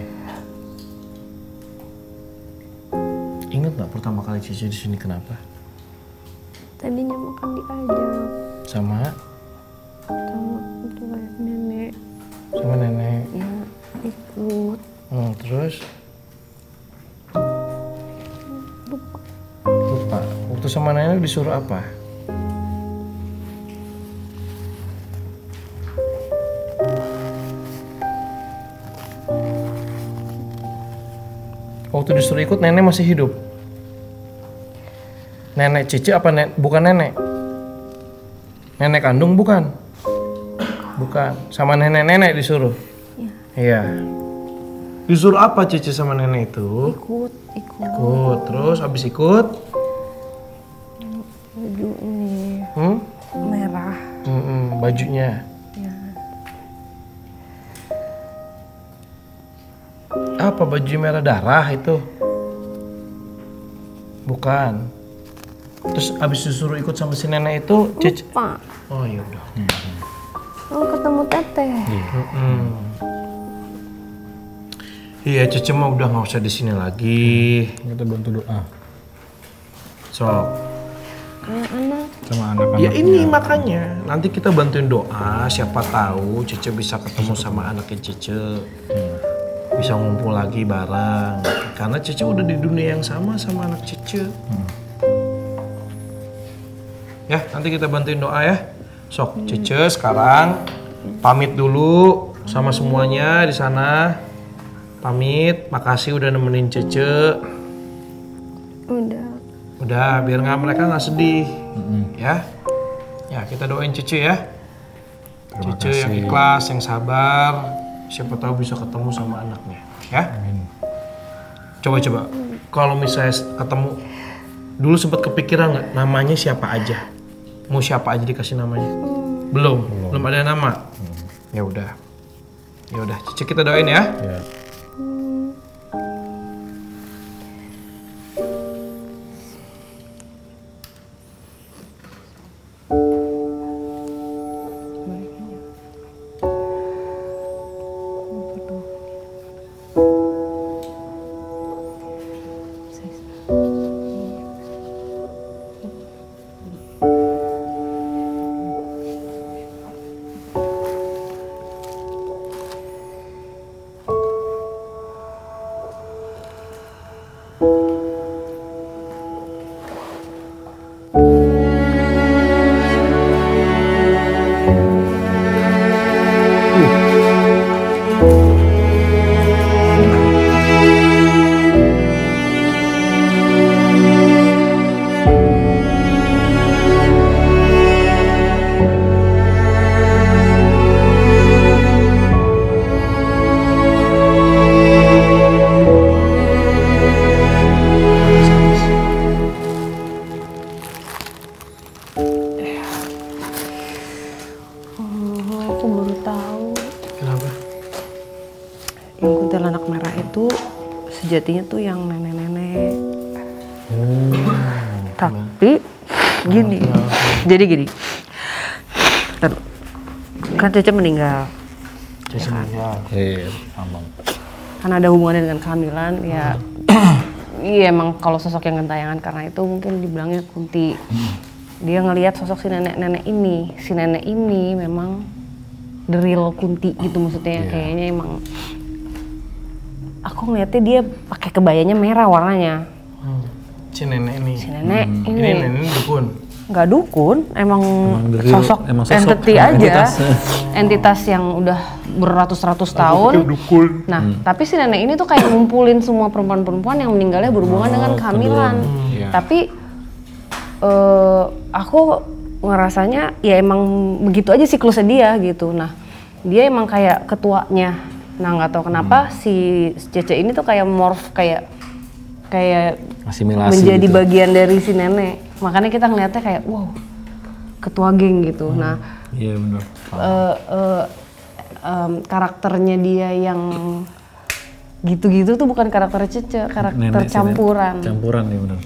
Ingat nggak pertama kali Cece di sini kenapa? Tadinya makan diajak Sama itu kayak nenek. sama nenek. Ya ikut. Terus? Lupa. Waktu sama nenek disuruh apa? Waktu disuruh ikut nenek masih hidup? Nenek Cici apa bukan nenek? Nenek kandung bukan? Bukan. Sama nenek-nenek disuruh? Iya. Disuruh apa Cici sama nenek itu? Ikut. Ikut. Terus habis ikut? Baju ini merah. Bajunya. Ya. Apa baju merah darah itu? Bukan. Terus abis disuruh ikut sama si nenek itu, Cici. Pak, Oh iya udah. mau ketemu teteh. Iya Cici mah udah nggak usah di sini lagi. Kita bantu doa Sok. Kayak anak. sama anak-anak. Ya ini makanya nanti kita bantuin doa. Siapa tahu Cici bisa ketemu sama anaknya Cici. Bisa ngumpul lagi bareng. Karena Cici udah di dunia yang sama anak Cici. Ya, nanti kita bantuin doa ya. Sok, Cece sekarang pamit dulu sama semuanya di sana. Pamit, makasih udah nemenin Cece. Udah, biar mereka nggak sedih. Ya. Ya, kita doain Cece ya. Cece yang ikhlas, yang sabar. Siapa tahu bisa ketemu sama anaknya, ya. Coba. Kalau misalnya ketemu, dulu sempat kepikiran nggak namanya siapa aja? Mau siapa aja dikasih namanya? Belum ada nama. Ya udah, Cici kita doain ya. Aku baru tahu. Kenapa? Yang kuntilanak merah itu sejatinya tuh yang nenek-nenek. Tapi gini, jadi gini. Kan Cece meninggal. Cece meninggal. Aman. Karena ada hubungannya dengan kehamilan, ya. Iya emang kalau sosok yang gentayangan karena itu mungkin dibilangnya Kunti. Dia ngelihat sosok si nenek-nenek ini. Si nenek ini memang the real Kunti gitu maksudnya. Kayaknya emang aku ngeliatnya dia pakai kebayanya merah warnanya. Si nenek ini. Si nenek ini. Ini nenek dukun. Nggak dukun, emang the real- sosok emang sosok, entity emang aja. entitas. Entitas yang udah beratus-ratus tahun. Nah, tapi si nenek ini tuh kayak ngumpulin semua perempuan-perempuan yang meninggalnya berhubungan dengan kehamilan. Iya. Tapi aku ngerasanya ya emang begitu aja siklusnya dia gitu. Nah, dia emang kayak ketuanya. Nah, nggak tahu kenapa si Cece ini tuh kayak morph kayak Asimilasi menjadi gitu. bagian dari si nenek. Makanya kita ngeliatnya kayak wow, ketua geng gitu. Nah, Iya benar. karakternya dia yang gitu-gitu tuh bukan karakter Cece, karakter Nenek sih, campuran. Campuran ya benar.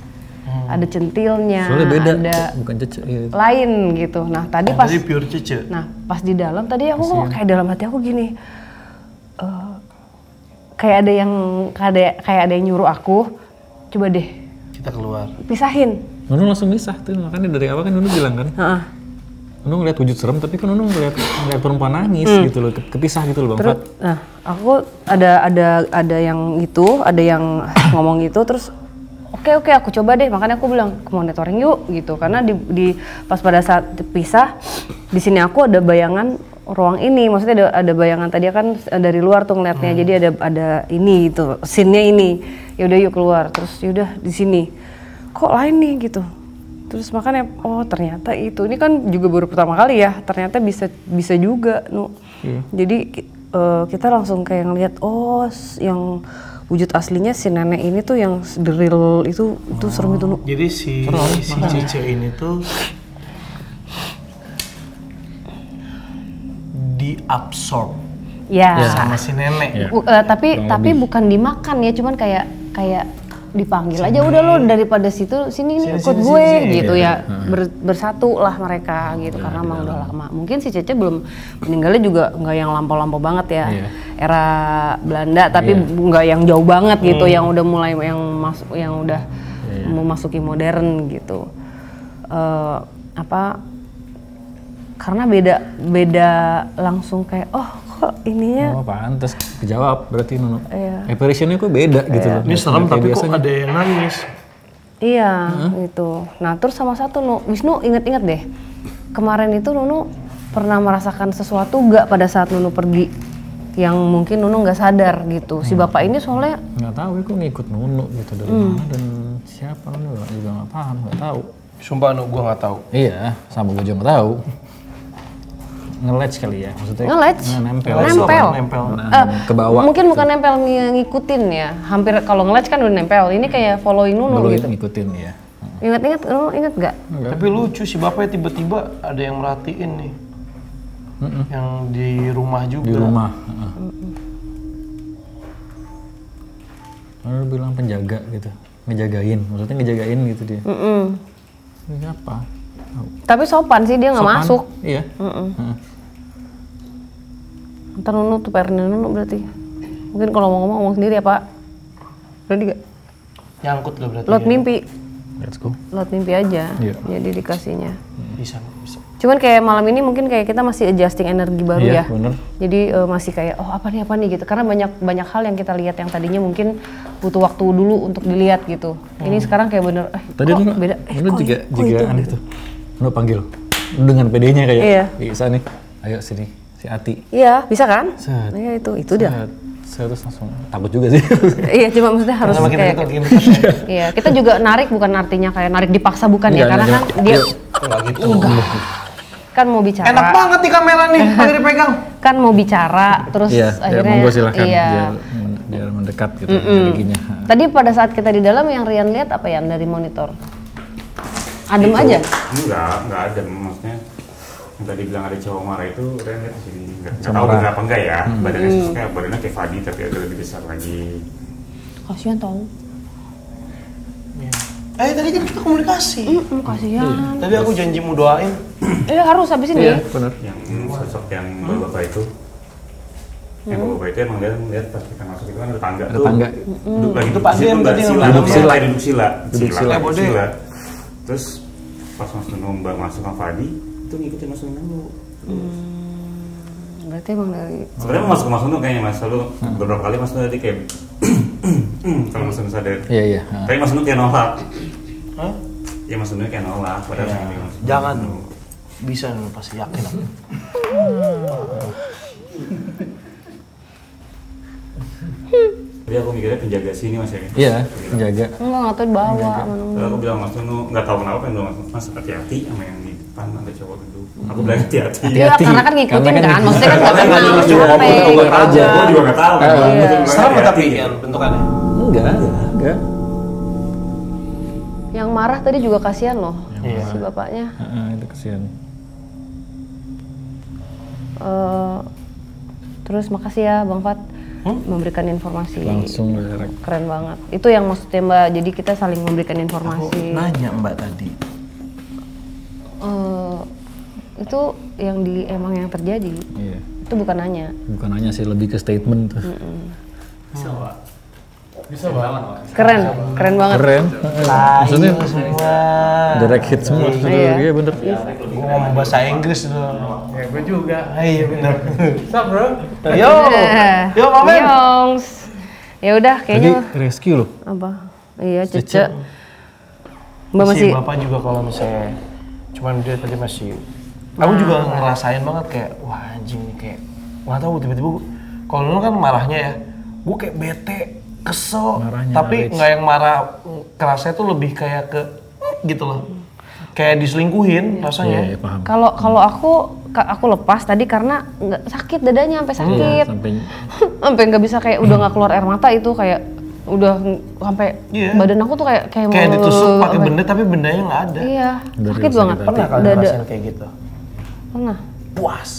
Ada centilnya, Soalnya beda, ada bukan Cece. Iya. lain gitu. Nah, tadi pas Jadi pure Cece. Nah, pas di dalam tadi aku kayak dalam hati aku gini, kayak ada yang nyuruh aku, coba deh Kita keluar. pisahin. Nunu langsung misah tuh, makanya dari awal kan Nunu bilang kan. Heeh. Nunu ngeliat wujud serem, tapi kan Nunu ngeliat perempuan nangis gitu loh, kepisah gitu loh Bang Terus, Fat. nah aku ada yang gitu, ada yang ngomong gitu, terus oke aku coba deh, makanya aku bilang ke monitoring yuk gitu, karena di pas pada saat pisah di sini aku ada bayangan ruang ini, maksudnya ada bayangan tadi kan dari luar tuh ngeliatnya, jadi ada ini gitu, scene-nya ini, ya udah yuk keluar, terus yaudah di sini, kok lain nih gitu. Terus makanya oh ternyata itu, ini kan juga baru pertama kali ya, ternyata bisa juga Jadi kita langsung kayak ngeliat oh yang wujud aslinya si nenek ini tuh yang the real itu serem itu Jadi si Cice ini tuh diabsorb ya. sama si nenek. Tapi bukan dimakan ya, cuman kayak dipanggil aja, udah lo daripada sini nih ikut gue gitu ya, bersatu lah mereka gitu, karena emang udah lama. Mungkin si Cece belum meninggalnya juga nggak yang lampau-lampau banget ya, era Belanda, tapi nggak yang jauh banget gitu, yang udah mulai yang udah memasuki modern gitu. Karena beda langsung kayak kok ininya. Oh pantes, kejawab berarti Nunu. Apparition-nya kok beda gitu loh. Ini serem tapi biasanya. kok ada yang nangis. Iya gitu. Nah terus sama satu Wisnu inget-inget deh, kemarin itu Nunu pernah merasakan sesuatu gak pada saat Nunu pergi yang mungkin Nunu nggak sadar gitu. Si bapak ini soalnya nggak tahu, kok ngikut Nunu gitu dari mana dan siapa Nunu juga nggak paham, nggak tahu. Sumpah gue nggak tahu. Iya, sama gue juga nggak tahu. Nge-latch kali ya, maksudnya nempel. Ke bawah. Mungkin bukan nempel, ngikutin ya. Hampir kalau nge-latch kan udah nempel. Ini kayak following Nunu gitu. Ngikutin ya. Ingat-ingat, ingat gak? Tapi lucu sih bapaknya tiba-tiba ada yang merhatiin nih. Yang di rumah juga. Di rumah. Lalu bilang penjaga gitu, ngejagain. Maksudnya ngejagain gitu dia. Ini apa? Tapi sopan sih, dia nggak masuk. Iya. Ntar Nunu tuh PR-nya Nunu berarti. Mungkin kalau mau ngomong sendiri ya Pak. Berarti gak? Nyangkut gak berarti? Lot mimpi. Let's go. Lot mimpi aja. Iya. Jadi dikasihnya. Bisa. Cuman kayak malam ini mungkin kayak kita masih adjusting energi baru ya. Iya, bener. Jadi masih kayak apa nih gitu. Karena banyak hal yang kita lihat yang tadinya mungkin butuh waktu dulu untuk dilihat gitu. Ini sekarang kayak bener Tadi kok Nunu, beda. Nunu juga itu? aneh tuh. Nunu panggil dengan PD-nya kayak. Iya. Bisa nih. Ayo sini. Si Ati. Iya, bisa kan? Set. Iya itu dia. Saya terus langsung takut juga sih. Iya, cuma maksudnya harus kayak iya, kita juga narik bukan artinya kayak narik dipaksa bukan ya, karena kan dia Enggak gitu. kan mau bicara. Enak banget nih kamera nih, pakai dipegang. Kan mau bicara terus akhirnya monggo silakan iya. biar mendekat gitu energinya. Tadi pada saat kita di dalam yang Rian lihat apa ya dari monitor? Adem aja? Enggak adem, maksudnya yang tadi bilang ada cowok marah itu Ren lihat di sini nggak tahu benar apa enggak ya, badannya kayak Fadi tapi agak lebih besar lagi. Kasihan tau. Tadi kan kita komunikasi. Kasihan. Tadi aku janji mau doain. Harus habis ini. Iya, benar. Yang sosok yang bapak itu, yang bapak itu emang dia lihat pas kita masuk itu kan ada tangga tuh. Tangga. Duduk lagi Itu Pak Dem tadi duduk sila. sila. Terus pas Mas Nunu masuk sama Fadi itu ngikutin Mas Nunu. Berarti emang dari Sebenarnya masuk ke Mas Nunu kayaknya Mas, lalu beberapa kali Mas Nunu tadi kayak kalau Mas Nunu sadar. Iya. Tapi Mas Nunu kayak nolak. Hah? Ya Mas Nunu kayak nolak padahal pengen Mas Nunu. Jangan. Bisa nih pasti yakin aku. Jadi aku mikirnya penjaga sini Mas ya. Iya, penjaga. nggak tahu dibawa. Lalu aku bilang Mas Nunu nggak tahu kenapa pengen bilang Mas hati-hati sama yang di depan ada cowok itu. Aku bilang hati-hati. Iya, karena kan ngikutin kan, maksudnya kan nggak kenal Gue capek. aja. Gue juga nggak tahu. Sama tapi kan bentukannya. Enggak. Yang marah tadi juga kasihan loh, Iya. si bapaknya. Itu kesian. Terus makasih ya Bang Fat memberikan informasi. Langsung direct. Keren banget. Itu yang maksudnya Mbak, jadi kita saling memberikan Aku informasi. nanya Mbak tadi. Itu yang emang yang terjadi. Iya. Itu bukan nanya. Bukan hanya sih, lebih ke statement tuh. Bisa banget. Keren banget. Keren. Maksudnya semua. direct hit semua. Iya bener. Gue ngomong bahasa Inggris dulu. Ya gue juga. Iya bener. Sup bro? Yo, yo Mamen. Yongs. Ya udah Tadi kayaknya rescue loh. apa? Iya, Cece. Mbak Si masih bapak juga kalau misalnya, cuman dia tadi masih. Aku juga ngerasain banget kayak, wah anjing nih kayak, nggak tahu tiba-tiba. Kalau dulu kan marahnya ya, gue kayak bete, kesel, Marahnya tapi rage. nggak yang marah kerasnya tuh lebih kayak ke gitu loh, kayak diselingkuhin rasanya. Iya, paham. kalau aku lepas tadi karena nggak sakit dadanya sampai sakit. Sampai Sampai nggak bisa kayak udah nggak keluar air mata itu kayak udah sampai Iya. badan aku tuh kayak Kayak mau ditusuk pakai sampai- benda tapi bendanya nggak ada. Iya, Dari sakit sakit banget. hati. Pernah kalian Dada. ngerasain kayak gitu? Pernah. Puas.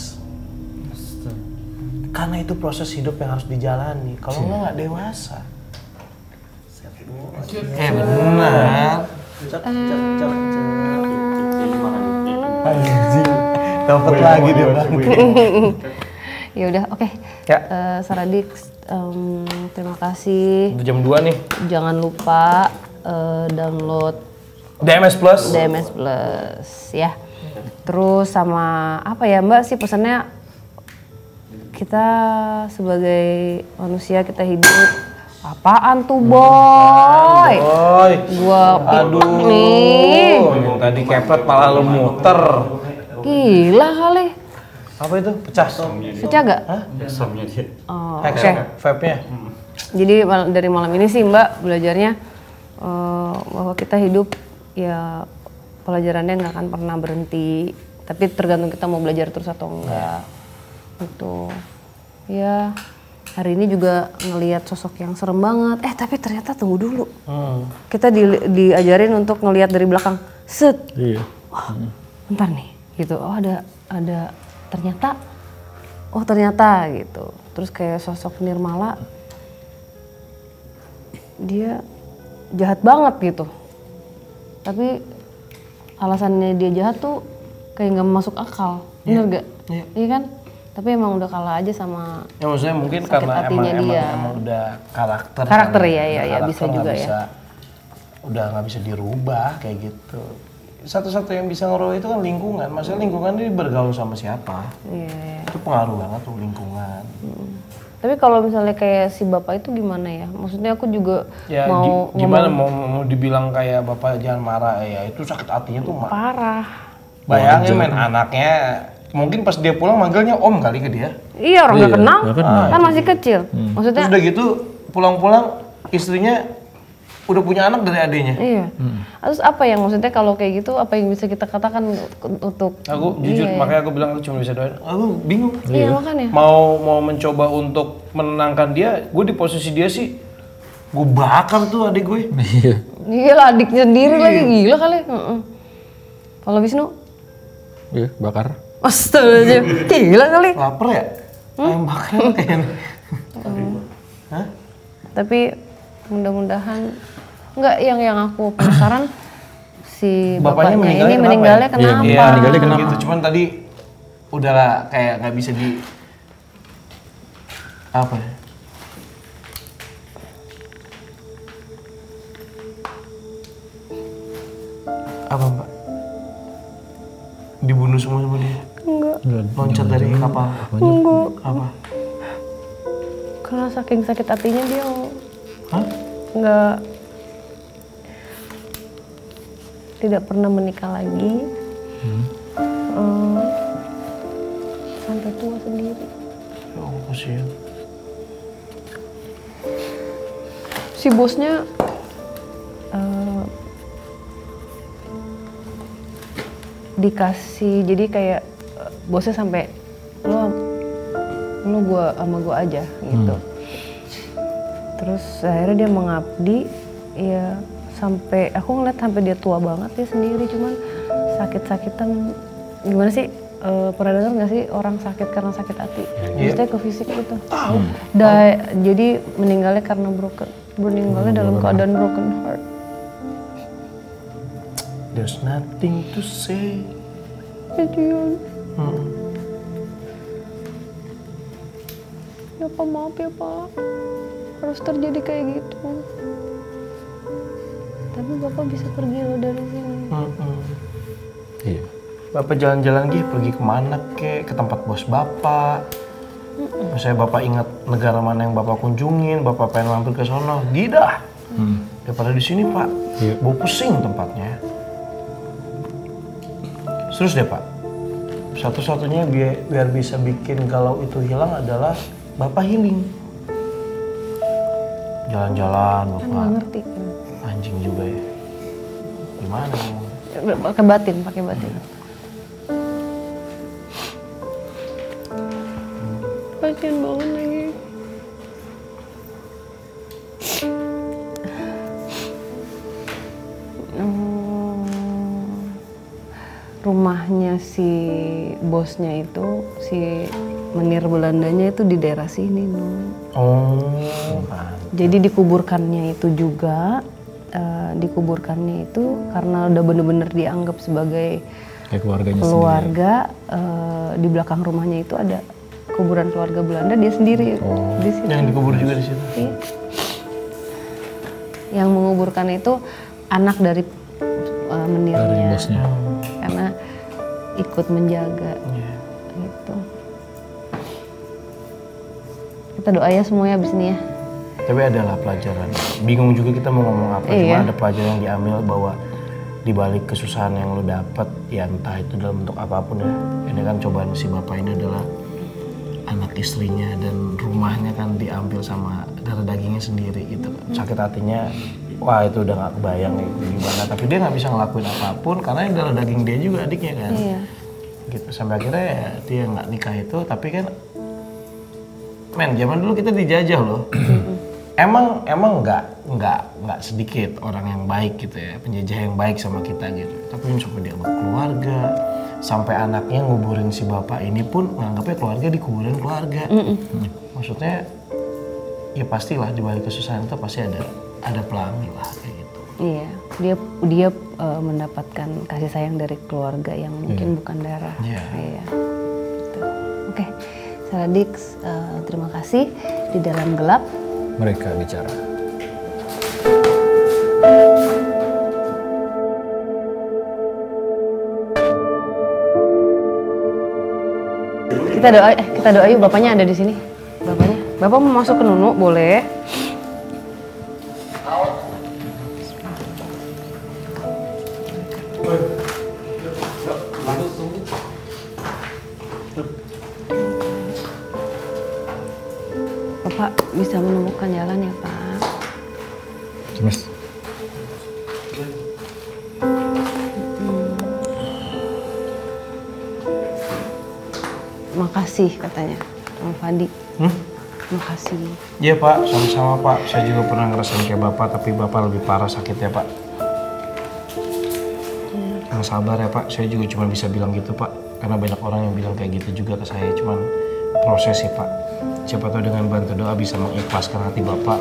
Karena itu proses hidup yang harus dijalani. Kalau nggak dewasa. Benar. Dapat lagi dia bang. Ya udah, oke. Ya. Saradik, terima kasih. Udah jam 2 nih. Jangan lupa download DMS Plus. DMS Plus ya. Terus sama apa ya Mbak sih pesannya, kita sebagai manusia kita hidup apaan tuh boy? Boy. Gua Aduh. nih. Yang tadi kepret malah lu muter. Gila kali. Apa itu? Pecah. Pecah gak? Somnya dia. Oh, Hex oke. ya? Vape-nya. Jadi dari malam ini sih Mbak belajarnya bahwa kita hidup ya pelajarannya nggak akan pernah berhenti. Tapi tergantung kita mau belajar terus atau enggak. Gitu. Ya hari ini juga ngelihat sosok yang serem banget. Tapi ternyata tunggu dulu. Kita diajarin untuk ngelihat dari belakang. Set. Iya. Bentar nih. Gitu. Oh ada ternyata. Oh ternyata gitu. Terus kayak sosok Nirmala. Dia jahat banget gitu. Tapi alasannya dia jahat tuh kayak nggak masuk akal, bener gak? Iya kan? Tapi emang udah kalah aja sama. Ya maksudnya mungkin sakit karena hatinya dia. emang udah karakter. Karakter kan. ya, Karakter bisa nggak juga ya. bisa, udah nggak bisa dirubah kayak gitu. Satu-satu yang bisa ngerubah itu kan lingkungan. Maksudnya lingkungan ini bergaul sama siapa? Iya. Itu pengaruh banget tuh lingkungan. Tapi kalau misalnya kayak si bapak itu gimana ya? Maksudnya aku juga Ya mau gimana ngomong mau dibilang kayak bapak jangan marah ya itu sakit hatinya tuh parah. Bayangin main anaknya mungkin pas dia pulang manggilnya om kali ke dia. Iya orang nggak Iya, kenal, nggak kenal. kan masih kecil. Maksudnya Terus udah gitu pulang-pulang istrinya udah punya anak dari adenya. iya. Terus apa yang maksudnya kalau kayak gitu apa yang bisa kita katakan untuk Aku jujur makanya aku bilang aku cuma bisa doain. Aku bingung. Iya makanya. Mau mencoba untuk menenangkan dia, gue di posisi dia sih gue bakar tuh adik gue. Iya. Gila adiknya sendiri lagi gila kali. Kalau Wisnu? Iya, bakar. Astaga, gila kali. Laper ya? Ayam bakar kayaknya. Hah? Tapi mudah-mudahan enggak yang aku penasaran si Bapaknya bapaknya ini meninggalnya meninggalnya kenapa kenapa? Iya, meninggalnya kenapa? Gitu. Cuman tadi udahlah kayak nggak bisa di apa ya? Apa mbak? Dibunuh semua sama dia? Enggak, Loncat dari kapal? enggak. Apa? Karena saking sakit hatinya dia Hah? enggak tidak pernah menikah lagi. Sampai tua sendiri. Ya Allah kasihan. Si bosnya dikasih jadi kayak bosnya sampai lu gua sama gua aja gitu. Terus akhirnya dia mengabdi ya sampai aku ngeliat sampai dia tua banget dia sendiri cuman sakit-sakitan gimana sih pernah dengar nggak sih orang sakit karena sakit hati? Maksudnya ke fisik gitu. Jadi meninggalnya karena meninggalnya dalam keadaan broken heart. There's nothing to say. Kasihan. Ya Pak, maaf ya Pak. harus terjadi kayak gitu. Tapi Bapak bisa pergi loh dari sini. Iya. Bapak jalan-jalan gitu, pergi kemana ke tempat bos Bapak. Misalnya Bapak ingat negara mana yang Bapak kunjungin, Bapak pengen mampir ke sono, tidak. Daripada di sini Pak, Iya. bau pusing tempatnya. Terus deh Pak, satu-satunya biar bisa bikin kalau itu hilang adalah Bapak healing. Jalan-jalan Kan Bapak. nggak ngerti kan. Anjing juga ya. Gimana ngomong? Pakai batin, pakai batin. Kasian banget lagi. Rumahnya si bosnya itu, si menir Belandanya itu di daerah sini, Nuh. Oh, kan. Jadi dikuburkannya itu juga, dikuburkannya itu karena udah bener-bener dianggap sebagai Kayak keluarganya keluarga. Di belakang rumahnya itu ada kuburan keluarga Belanda, dia sendiri di situ. Yang dikubur juga di situ. Iya. Yang menguburkan itu anak dari menirnya, Dari bosnya. karena ikut menjaga gitu. Kita doa ya semuanya abis ini ya. Tapi adalah pelajaran. Bingung juga kita mau ngomong apa. Iya. Cuma ada pelajaran yang diambil bahwa di balik kesusahan yang lo dapat, ya entah itu dalam bentuk apapun ya. Ini kan cobaan si bapak ini adalah anak istrinya dan rumahnya kan diambil sama darah dagingnya sendiri gitu. Sakit hatinya, wah itu udah gak kebayang nih gimana. Tapi dia nggak bisa ngelakuin apapun karena yang darah daging dia juga adiknya kan. Iya. Gitu sampai akhirnya ya, dia nggak nikah itu, tapi kan men zaman dulu kita dijajah loh. emang nggak sedikit orang yang baik gitu ya, penjajah yang baik sama kita gitu. Tapi sampai dia keluarga, sampai anaknya nguburin si bapak ini pun nganggapnya keluarga di kuburan keluarga. Maksudnya ya pastilah di balik kesusahan itu pasti ada pelangi lah kayak gitu. Iya, dia mendapatkan kasih sayang dari keluarga yang mungkin bukan darah. Iya. Iya. Gitu. Oke, Saradix, terima kasih. Di dalam gelap Mereka bicara. kita doa yuk, bapaknya ada di sini. Bapak mau masuk ke Nunu, boleh? Bapak bisa menemukan jalan ya, Pak. Mas. Makasih katanya, Om Fadi. Makasih. Iya Pak, sama-sama Pak. Saya juga pernah ngerasain kayak Bapak, tapi Bapak lebih parah sakitnya Pak. Yang sabar ya Pak, saya juga cuma bisa bilang gitu Pak. Karena banyak orang yang bilang kayak gitu juga ke saya, cuman proses ya Pak. Siapa tahu dengan bantu doa bisa mengikhlaskan hati Bapak.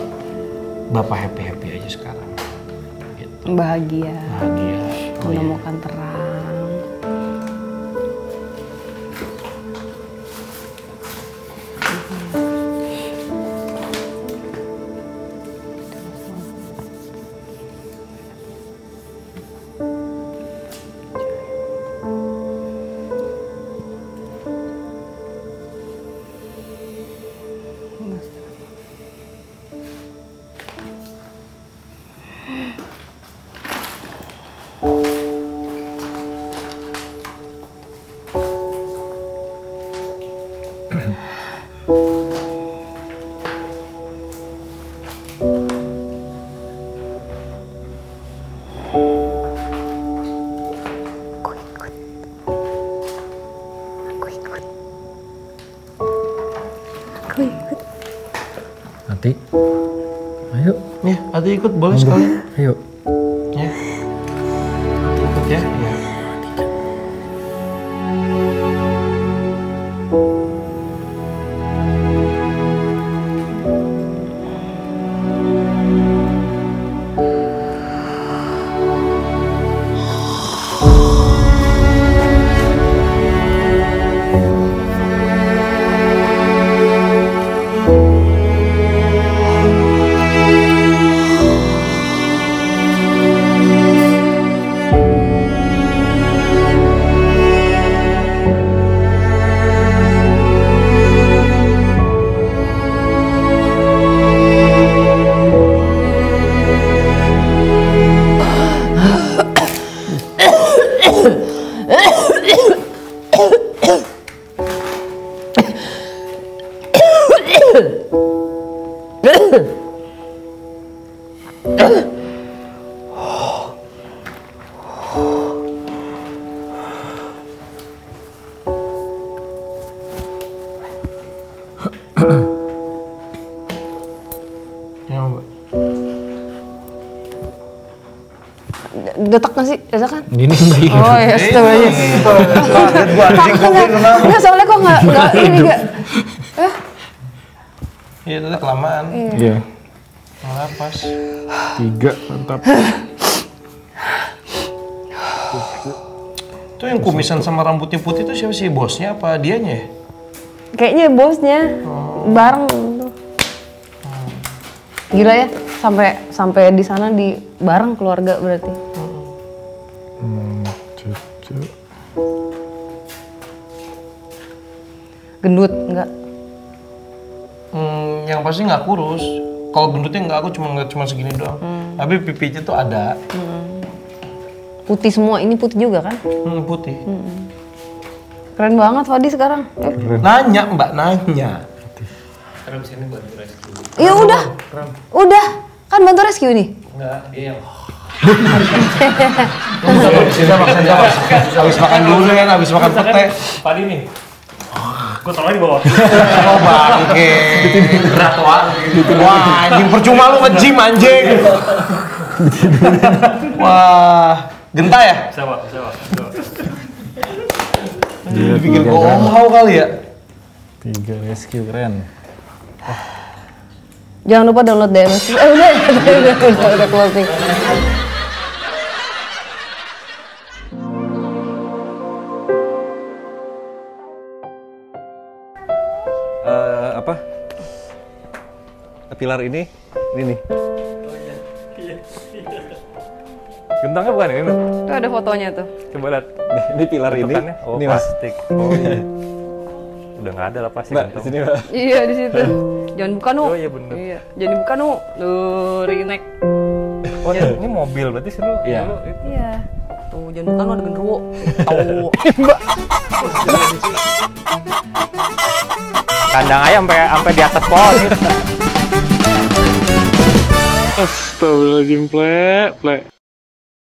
Bapak happy-happy aja sekarang. Gitu. Bahagia. Bahagia. Oh, iya. Menemukan terang. Nanti. Ayo. Ya, Ati ikut boleh sekali. Ayo. Ya. Ati ikut ya. Ya. Ya, Mbak. Detak nggak sih? Detak kan? Gini Mbak. Oh ya, astagfirullahaladzim. Kaget gua anjing covid kenapa? Enggak, soalnya kok nggak ini nggak. Iya, tadi kelamaan. Iya. Ngelapas. 3, mantap. Itu yang kumisan sama rambutnya putih itu siapa sih, bosnya apa dianya ya? Kayaknya bosnya bareng tuh. Gila ya, sampai di sana di bareng keluarga berarti. Cucu. Gendut enggak? Yang pasti nggak kurus. Kalau gendutnya nggak, aku cuma segini doang. Tapi pipinya tuh ada. Putih semua, ini putih juga kan? Putih. Keren banget Fadi sekarang. Nanya Mbak, nanya. Ya udah, kan bantu rescue nih. Enggak, dia yang habis makan dulu kan, habis makan pete. Padi nih. Gue taruh di bawah. Oh bangke. Berat wah, anjing percuma lu nge-gym anjing. Wah, genta ya? Siapa? Dipikir mau kali ya? 3 rescue keren. Jangan lupa download DMS. Udah closing. Apa? Pilar ini nih. Gentangnya bukan ini? Tuh ada fotonya tuh. Coba lihat. Ini pilar ini. Oh, Ini Mas. plastik. Oh iya. Udah nggak ada lah plastik. Mbak, di sini Mbak. Iya di situ. Jangan buka nu. Oh iya bener. Iya, jangan dibuka nu. Lu rinek. Oh ini mobil berarti sih lu. Iya. Iya. Tuh jangan buka nu ada genderuwo. Tahu. Kandang ayam sampai di atas pohon gitu. Astagfirullahaladzim, plek.